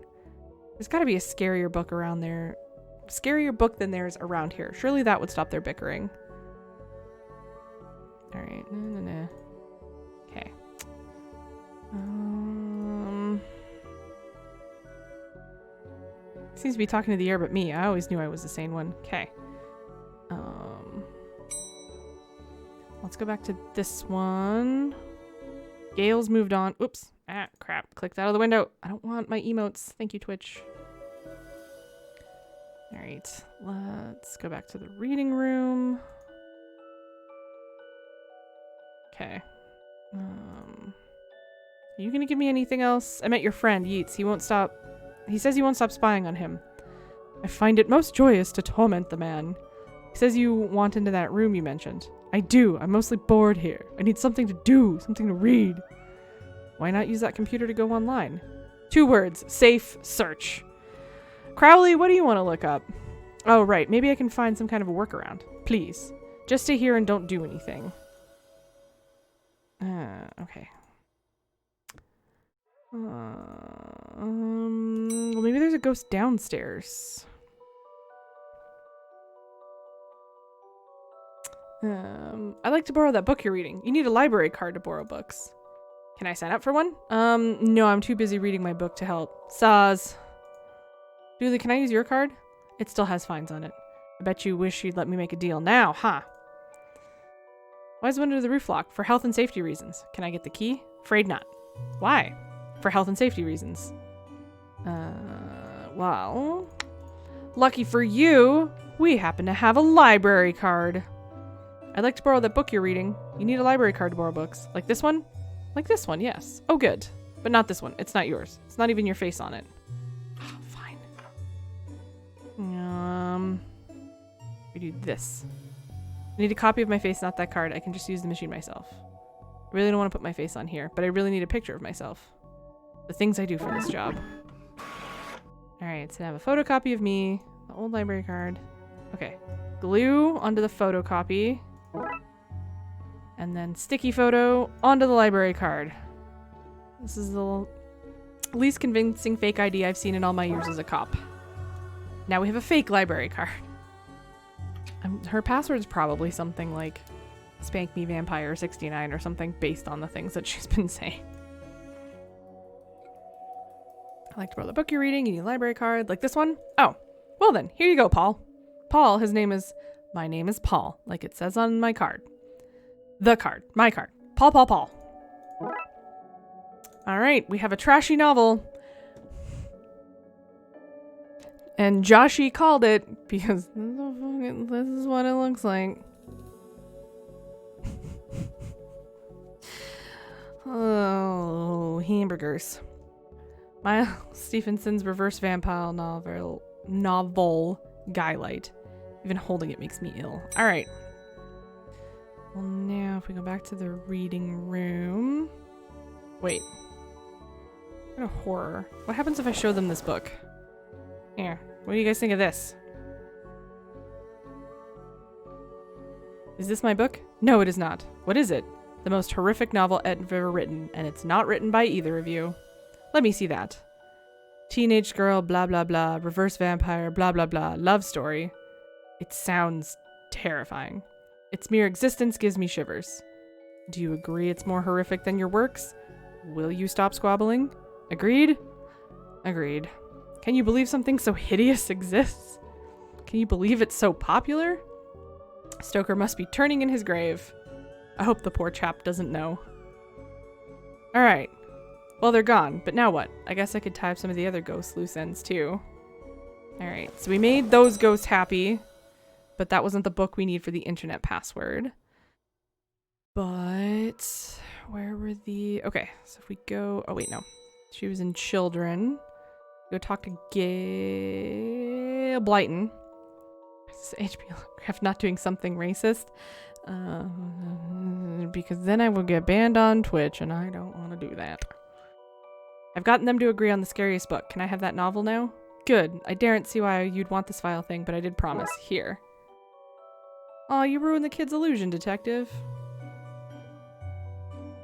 There's got to be a scarier book around there. Scarier book than theirs around here. Surely that would stop their bickering. Alright. Okay. Seems to be talking to the air but me. I always knew I was the sane one. Okay. Let's go back to this one. Gale's moved on. Oops. Ah, crap. Clicked out of the window. I don't want my emotes. Thank you, Twitch. Alright. Let's go back to the reading room. Okay. Are you gonna give me anything else? I met your friend, Yeats. He says you won't stop spying on him. I find it most joyous to torment the man. He says you want into that room you mentioned. I do. I'm mostly bored here. I need something to do, something to read. Why not use that computer to go online? 2 words. Safe search. Crowley, what do you want to look up? Oh, right. Maybe I can find some kind of a workaround. Please. Just stay here and don't do anything. Okay. Well, maybe there's a ghost downstairs. I'd like to borrow that book you're reading. You need a library card to borrow books. Can I sign up for one? No, I'm too busy reading my book to help. Saz. Julie, can I use your card? It still has fines on it. I bet you wish you'd let me make a deal now, huh? Why is the window to the roof locked? For health and safety reasons. Can I get the key? Afraid not. Why? For health and safety reasons. Well... Lucky for you, we happen to have a library card. I'd like to borrow that book you're reading. You need a library card to borrow books. Like this one? Like this one, yes. Oh, good. But not this one. It's not yours. It's not even your face on it. Fine. We do this. I need a copy of my face, not that card. I can just use the machine myself. I really don't want to put my face on here, but I really need a picture of myself. The things I do for this job. Alright, so I have a photocopy of me, the old library card. Okay. Glue onto the photocopy. And then sticky photo onto the library card. This is the least convincing fake ID I've seen in all my years as a cop. Now we have a fake library card. Her password's probably something like Spank Me Vampire 69 or something based on the things that she's been saying. I like to borrow the book you're reading. You need a library card. Like this one? Oh, well then, here you go, Paul. Paul, my name is Paul, like it says on my card. The card. My card. Paul, Paul, Paul. Alright, we have a trashy novel. And Joshy called it because this is what it looks like. Oh, hamburgers. Miles Stephenson's reverse vampire novel Guylight. Even holding it makes me ill. All right. Well, now if we go back to the reading room. Wait. What a horror. What happens if I show them this book? Here. What do you guys think of this? Is this my book? No, it is not. What is it? The most horrific novel I've ever written, and it's not written by either of you. Let me see that. Teenage girl, blah blah blah, reverse vampire, blah blah blah, love story. It sounds terrifying. Its mere existence gives me shivers. Do you agree it's more horrific than your works? Will you stop squabbling? Agreed? Agreed. Can you believe something so hideous exists? Can you believe it's so popular? Stoker must be turning in his grave. I hope the poor chap doesn't know. Alright. Well, they're gone, but now what? I guess I could tie up some of the other ghosts' loose ends, too. Alright, so we made those ghosts happy, but that wasn't the book we need for the internet password. But where were the... Okay, so if we go... Oh, wait, no. She was in Children. Go talk to Gail Blyton. This is HP Lovecraft not doing something racist. Because then I will get banned on Twitch, and I don't want to do that. I've gotten them to agree on the scariest book. Can I have that novel now? Good. I daren't see why you'd want this file thing, but I did promise. Here. Aw, you ruined the kid's illusion, detective.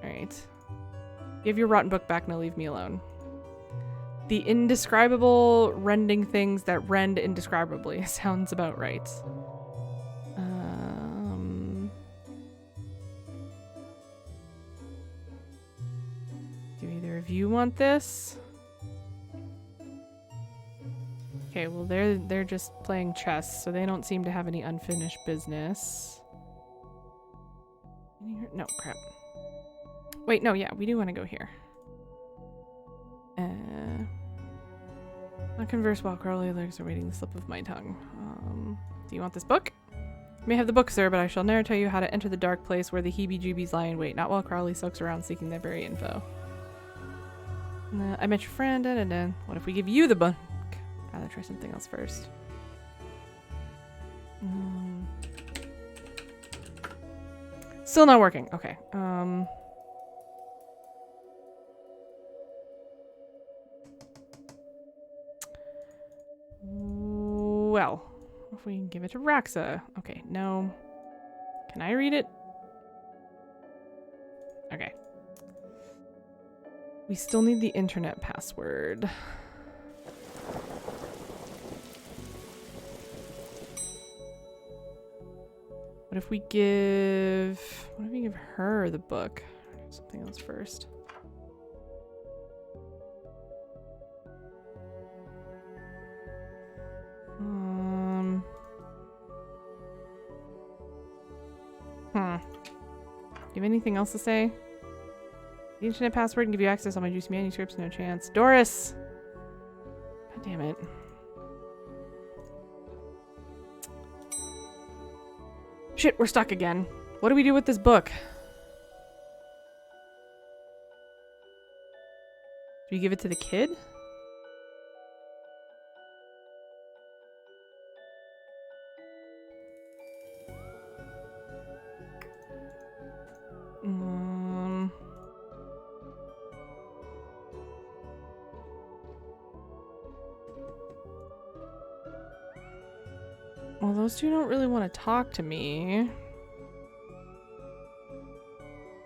Alright. Give your rotten book back, now leave me alone. The indescribable rending things that rend indescribably. Sounds about right. Do either of you want this? Okay, well they're just playing chess, so they don't seem to have any unfinished business. No, crap. Wait, no, yeah, we do want to go here. I'll converse while Crowley legs are waiting the slip of my tongue. Do you want this book? You may have the book, sir, but I shall never tell you how to enter the dark place where the heebie-jeebies lie in wait, not while Crowley soaks around seeking their very info. I met your friend, What if we give you the book? I'd rather try something else first. Still not working. Okay. Well, if we can give it to Raxa. Okay, no. Can I read it? Okay. We still need the internet password. What if we give her the book? Something else first. Do you have anything else to say? The internet password can give you access to all my juicy manuscripts. No chance. Doris! God damn it. Shit, we're stuck again. What do we do with this book? Do we give it to the kid? Well, those two don't really want to talk to me.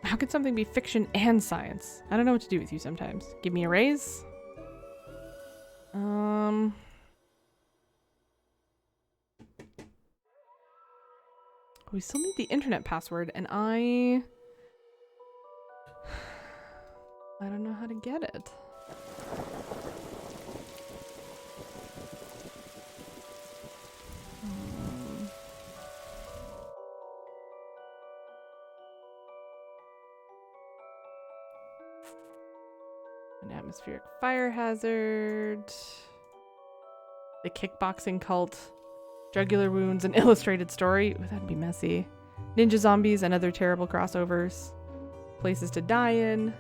How could something be fiction and science? I don't know what to do with you sometimes. Give me a raise? We still need the internet password, and I don't know how to get it. An atmospheric fire hazard. The kickboxing cult. Jugular wounds, an illustrated story. Ooh, that'd be messy. Ninja zombies and other terrible crossovers. Places to die in.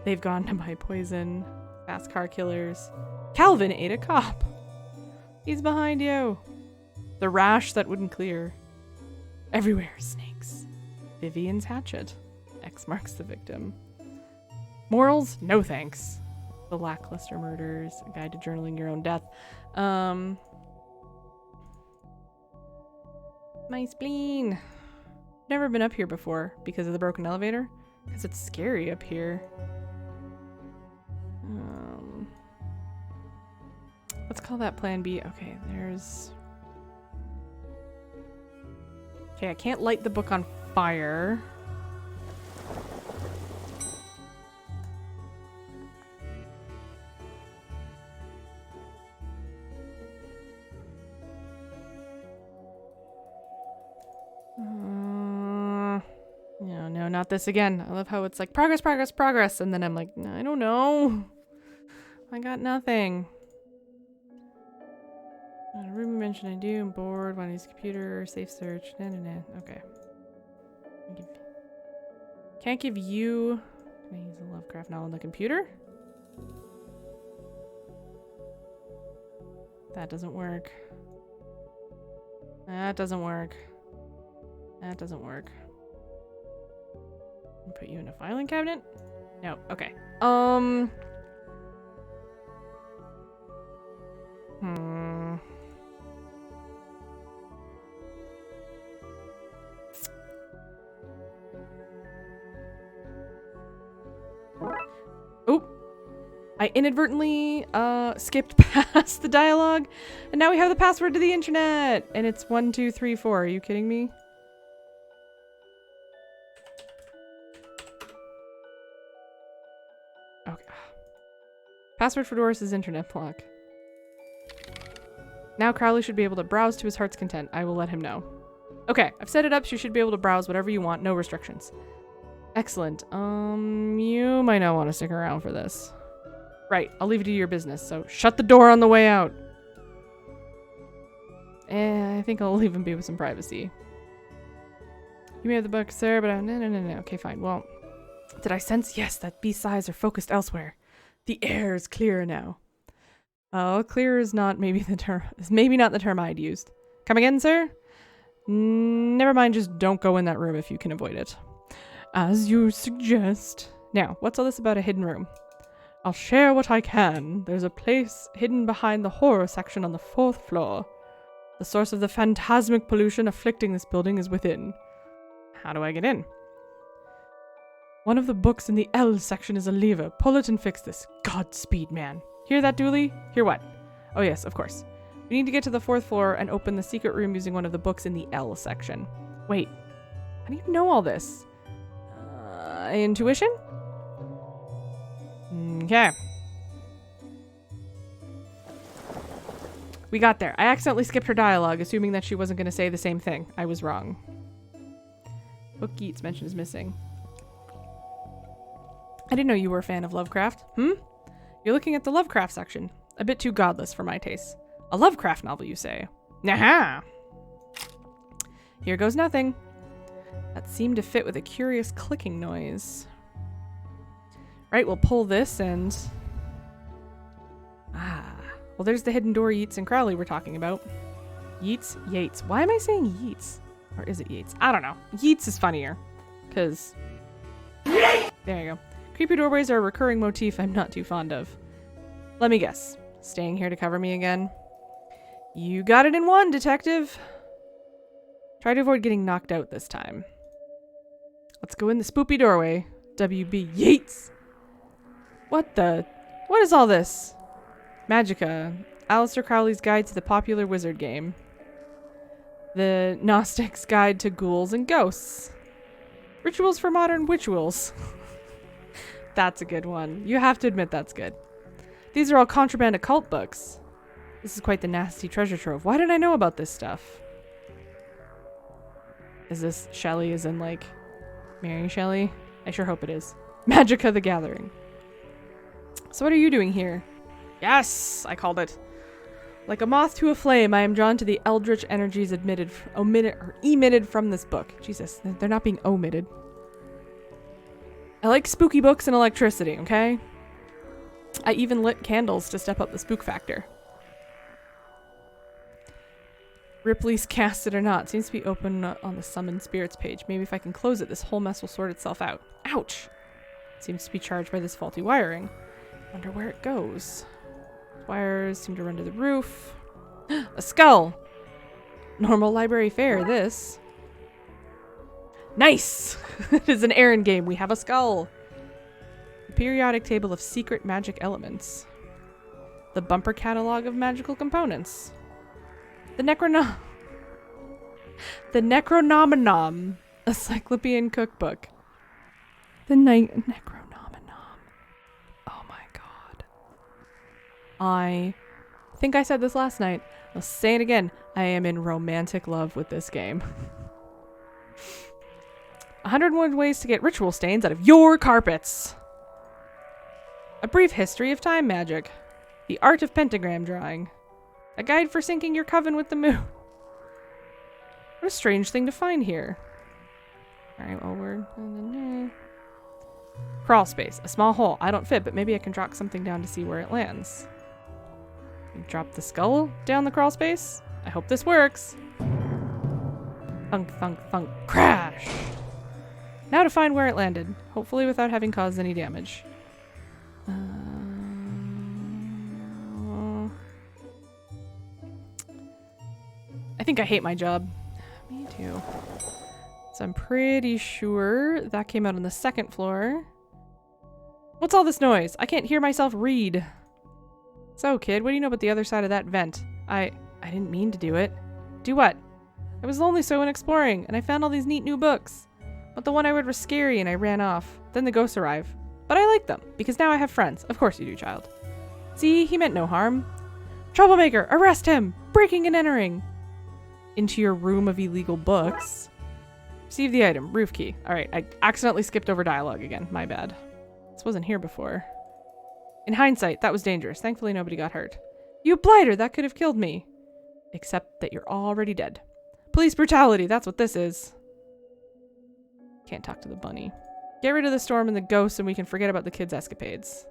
They've gone to buy poison. Fast car killers. Calvin ate a cop. He's behind you. The rash that wouldn't clear. Everywhere, snakes. Vivian's hatchet. X marks the victim. Morals? No thanks. The lackluster murders. A guide to journaling your own death. My spleen. Never been up here before because of the broken elevator. Because it's scary up here. Let's call that plan B. Okay, there's... Okay, I can't light the book on fire. No, not this again. I love how it's like progress, progress, progress. And then I'm like, I don't know. I got nothing. Ruby mentioned I do. I'm bored. Want to use a computer. Safe search. Okay. Can't give you... Can I use a Lovecraft novel on the computer? That doesn't work. That doesn't work. That doesn't work. Put you in a filing cabinet? No. Okay. Oop. I inadvertently skipped past the dialogue, and now we have the password to the internet, and it's 1234. Are you kidding me? Okay. Password for Doris's internet block. Now Crowley should be able to browse to his heart's content. I will let him know. Okay, I've set it up so you should be able to browse whatever you want, no restrictions. Excellent. You might not want to stick around for this. Right, I'll leave it to your business, so shut the door on the way out. I think I'll leave him be with some privacy. You may have the book, sir, but no. Okay, fine. Well, did I sense? Yes, that beast's eyes are focused elsewhere. The air is clearer now. Oh, clear is not maybe the term. Maybe not the term I'd used. Come again, sir? Never mind. Just don't go in that room if you can avoid it. As you suggest. Now, what's all this about a hidden room? I'll share what I can. There's a place hidden behind the horror section on the 4th floor. The source of the phantasmic pollution afflicting this building is within. How do I get in? One of the books in the L section is a lever. Pull it and fix this. Godspeed, man. Hear that, Dooley? Hear what? Oh yes, of course. We need to get to the 4th floor and open the secret room using one of the books in the L section. Wait. How do you know all this? Intuition? Okay. We got there. I accidentally skipped her dialogue, assuming that she wasn't going to say the same thing. I was wrong. Book Yeats mentioned is missing. I didn't know you were a fan of Lovecraft. You're looking at the Lovecraft section. A bit too godless for my taste. A Lovecraft novel, you say? Aha! Here goes nothing. That seemed to fit with a curious clicking noise. Right, we'll pull this and... Well, there's the hidden door Yeats and Crowley we're talking about. Yeats? Yates. Why am I saying Yeats? Or is it Yates? I don't know. Yeats is funnier. Because... There you go. Creepy doorways are a recurring motif I'm not too fond of. Let me guess. Staying here to cover me again? You got it in one, detective. Try to avoid getting knocked out this time. Let's go in the spoopy doorway. WB Yeats! What is all this? Magica. Aleister Crowley's Guide to the Popular Wizard Game. The Gnostic's Guide to Ghouls and Ghosts. Rituals for Modern Witchuals. That's a good one. You have to admit that's good. These are all contraband occult books. This is quite the nasty treasure trove. Why didn't I know about this stuff? Is this Shelley as in like Mary Shelley? I sure hope it is. Magica the Gathering. So what are you doing here? Yes, I called it. Like a moth to a flame, I am drawn to the eldritch energies emitted from this book. Jesus, they're not being omitted. I like spooky books and electricity, okay? I even lit candles to step up the spook factor. Ripley's cast it or not. Seems to be open on the Summon Spirits page. Maybe if I can close it, this whole mess will sort itself out. Ouch! Seems to be charged by this faulty wiring. Wonder where it goes. Wires seem to run to the roof. A skull! Normal library fare, this. Nice! It is an errand game. We have a skull. The periodic table of secret magic elements. The bumper catalog of magical components. The Necronomenon. A Cyclopean cookbook. The Necronomenon. Oh my god. I think I said this last night. I'll say it again. I am in romantic love with this game. 101 ways to get ritual stains out of your carpets. A brief history of time magic. The art of pentagram drawing. A guide for syncing your coven with the moon. What a strange thing to find here. Alright, well, we're... Crawl space. A small hole. I don't fit, but maybe I can drop something down to see where it lands. Drop the skull down the crawl space. I hope this works. Thunk, thunk, thunk. Crash! Now to find where it landed. Hopefully without having caused any damage. I think I hate my job. Me too. So I'm pretty sure that came out on the second floor. What's all this noise? I can't hear myself read. So, kid, what do you know about the other side of that vent? I didn't mean to do it. Do what? I was lonely, so I went exploring, and I found all these neat new books. But the one I read was scary, and I ran off. Then the ghosts arrived. But I like them, because now I have friends. Of course you do, child. See, he meant no harm. Troublemaker! Arrest him! Breaking and entering! Into your room of illegal books. Receive the item. Roof key. Alright, I accidentally skipped over dialogue again. My bad. This wasn't here before. In hindsight, that was dangerous. Thankfully, nobody got hurt. You blighter! That could have killed me. Except that you're already dead. Police brutality! That's what this is. Can't talk to the bunny. Get rid of the storm and the ghosts and we can forget about the kids' escapades.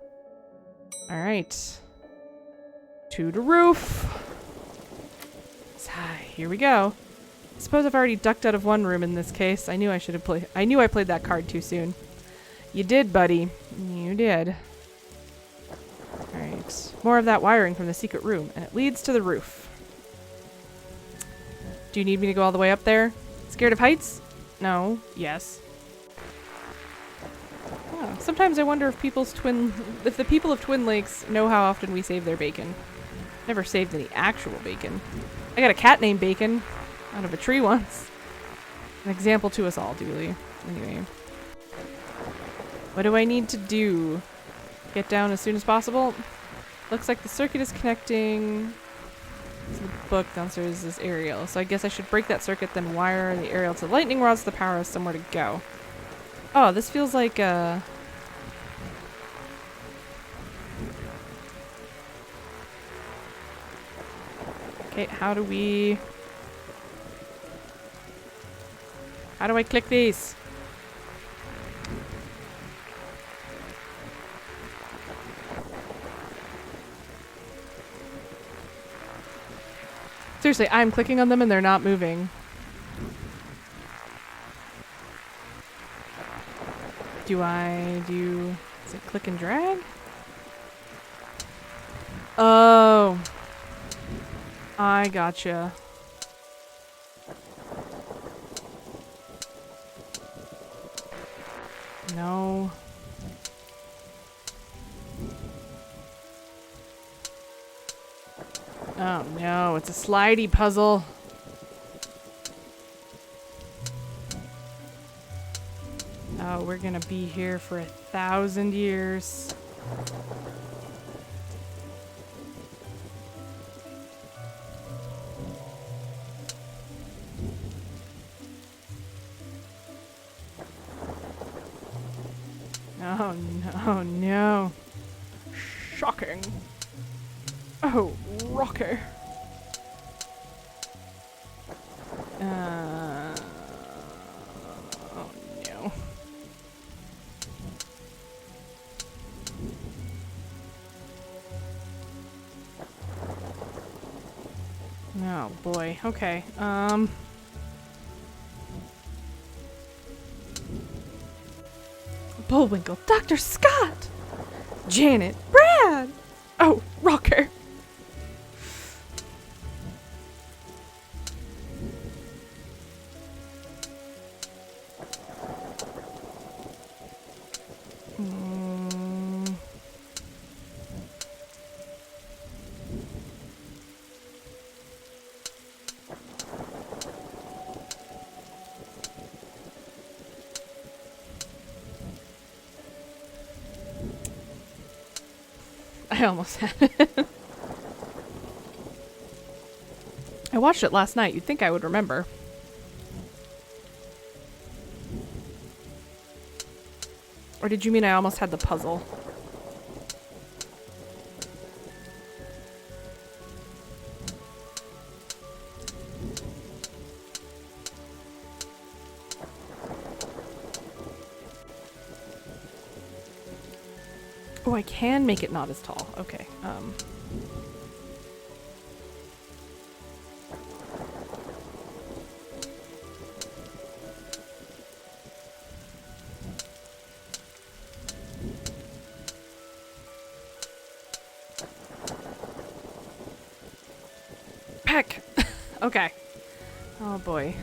Alright. To the roof! Here we go. I suppose I've already ducked out of one room in this case. I knew I should have played. I knew I played that card too soon. You did, buddy. You did. Alright. More of that wiring from the secret room, and it leads to the roof. Do you need me to go all the way up there? Scared of heights? No. Yes. Oh, sometimes I wonder if the people of Twin Lakes know how often we save their bacon. Never saved any actual bacon. I got a cat named Bacon out of a tree once. An example to us all, Dooley. Anyway. What do I need to do? Get down as soon as possible? Looks like the circuit is connecting to the book downstairs is aerial. So I guess I should break that circuit, then wire the aerial to lightning rods so the power has somewhere to go. Oh, this feels like a... Okay, how do I click these? Seriously, I'm clicking on them and they're not moving. Is it click and drag? Oh. I gotcha. No. Oh no, it's a slidey puzzle. Oh, we're gonna be here for 1,000 years. Oh no, no. Shocking. Oh, Rocky. Oh no. Oh boy. Okay. Bullwinkle, Dr. Scott, Janet, Brad. Oh, Rocker. I almost had it. I watched it last night. You'd think I would remember. Or did you mean I almost had the puzzle? Oh, I can make it not as tall. Okay. Peck! Okay. Oh boy.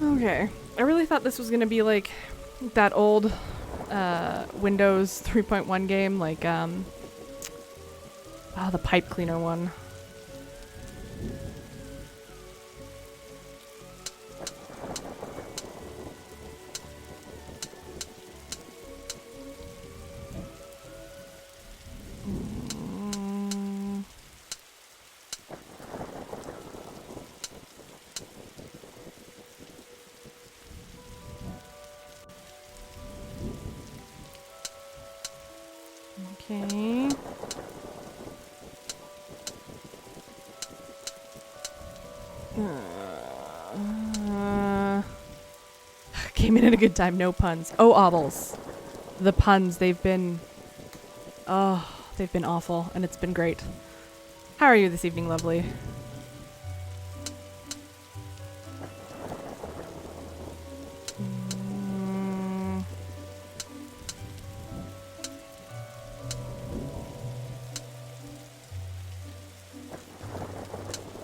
Okay. I really thought this was gonna be like that old Windows 3.1 game, like the pipe cleaner one. Okay. Came in at a good time. No puns. Oh, obbles. The puns, they've been awful, and it's been great. How are you this evening, lovely?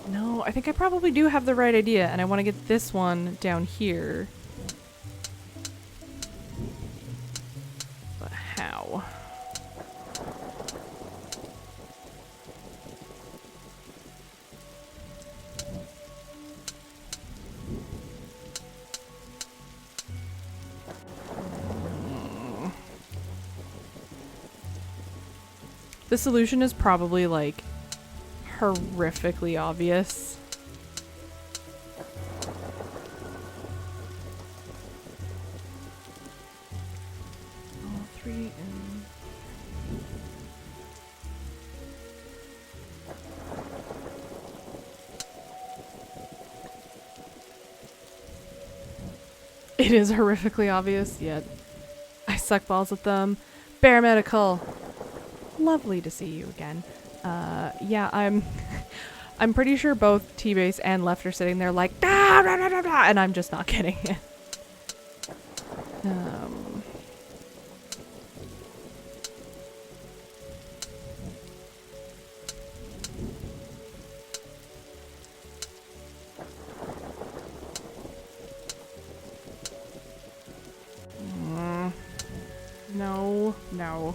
No, I think I probably do have the right idea, and I want to get this one down here. But how? The solution is probably like horrifically obvious. All three and it is horrifically obvious, yet I suck balls at them. Bear Medical. Lovely to see you again. Yeah, I'm pretty sure both T-Base and Left are sitting there like, "Ah, blah, blah, blah, blah," and I'm just not getting it. No, no.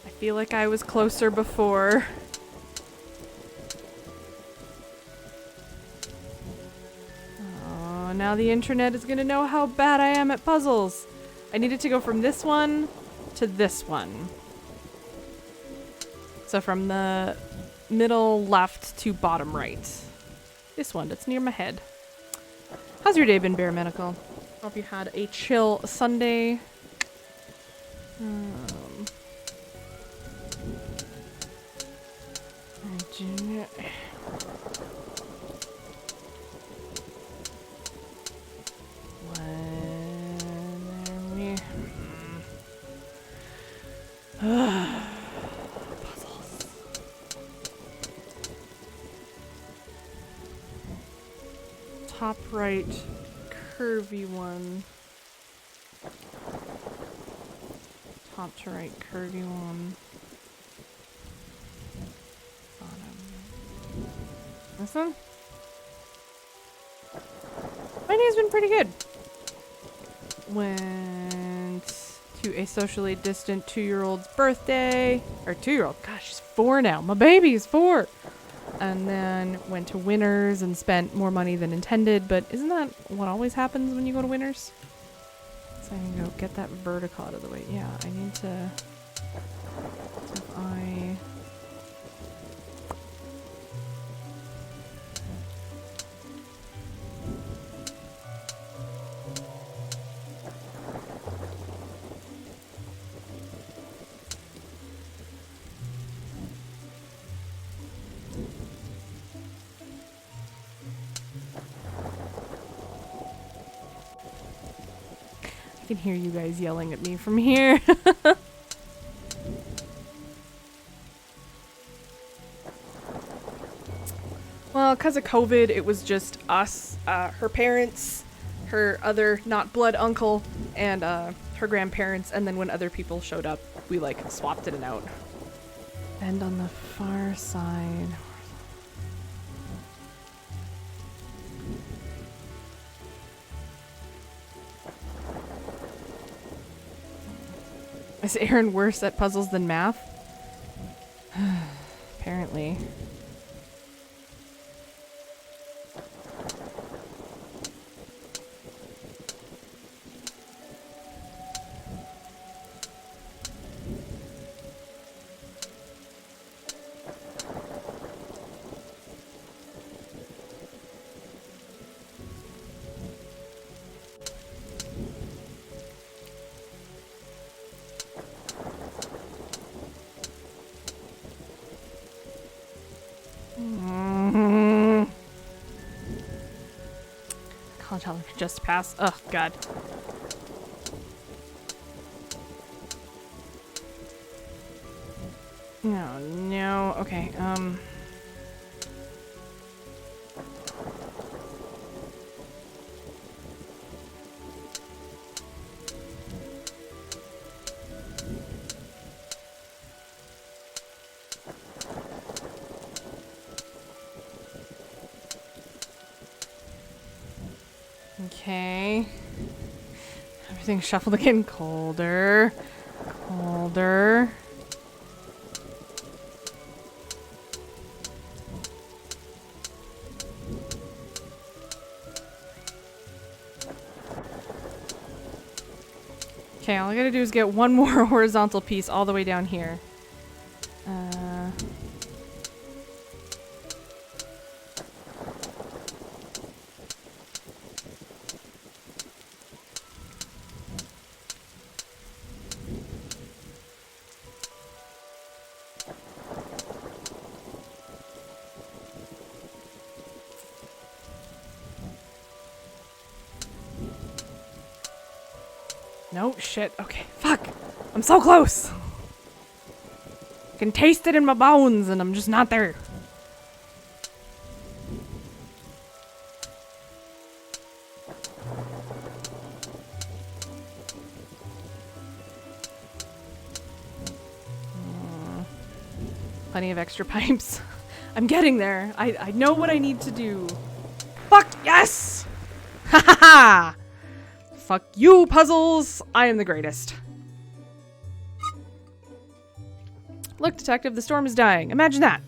I feel like I was closer before. Oh, now the internet is gonna know how bad I am at puzzles. I needed to go from this one to this one. So from the middle left to bottom right. This one that's near my head. How's your day been, Bear Medical? Hope you had a chill Sunday. Top right, curvy one. Top to right, curvy one. Bottom. This one? My day's been pretty good. Went to a socially distant 2-year-old's birthday. Or 2-year-old. Gosh, she's 4 now. My baby is 4. And then went to Winners and spent more money than intended. But isn't that what always happens when you go to Winners? So I can go get that vertical out of the way. Yeah, I need to... So if I... I can hear you guys yelling at me from here. Well, because of COVID, it was just us, her parents, her other not blood uncle, and her grandparents, and then when other people showed up, we like swapped it out. And on the far side... Is Aaron worse at puzzles than math? Apparently. College Hall just passed. Oh, God. No, no. Okay, Okay. Everything's shuffled again. Colder. Colder. Okay, all I gotta do is get one more horizontal piece all the way down here. No, shit. Okay, fuck. I'm so close. I can taste it in my bones and I'm just not there. Plenty of extra pipes. I'm getting there. I know what I need to do. Fuck, yes! Ha ha ha! Fuck you, puzzles! I am the greatest. Look, detective, the storm is dying. Imagine that.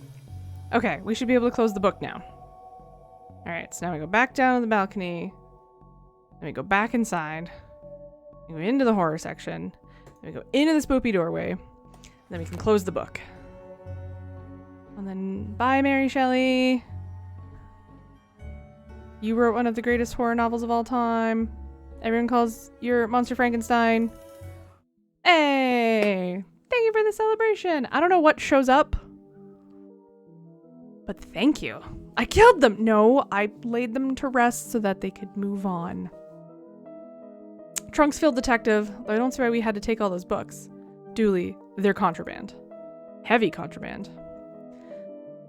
Okay, we should be able to close the book now. Alright, so now we go back down to the balcony. Then we go back inside. We go into the horror section. Then we go into the spoopy doorway. Then we can close the book. And then, bye, Mary Shelley. You wrote one of the greatest horror novels of all time. Everyone calls your Monster Frankenstein. Hey! Thank you for the celebration. I don't know what shows up, but thank you. I killed them. No, I laid them to rest so that they could move on. Trunks filled detective. I don't see why we had to take all those books. Duly, they're contraband. Heavy contraband.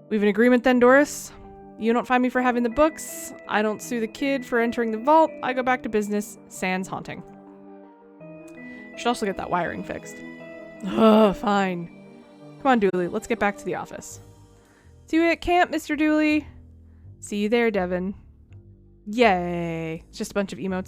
We have an agreement then, Doris? You don't find me for having the books. I don't sue the kid for entering the vault. I go back to business. Sans haunting. Should also get that wiring fixed. Ugh, fine. Come on, Dooley. Let's get back to the office. See you at camp, Mr. Dooley. See you there, Devin. Yay. It's just a bunch of emotes.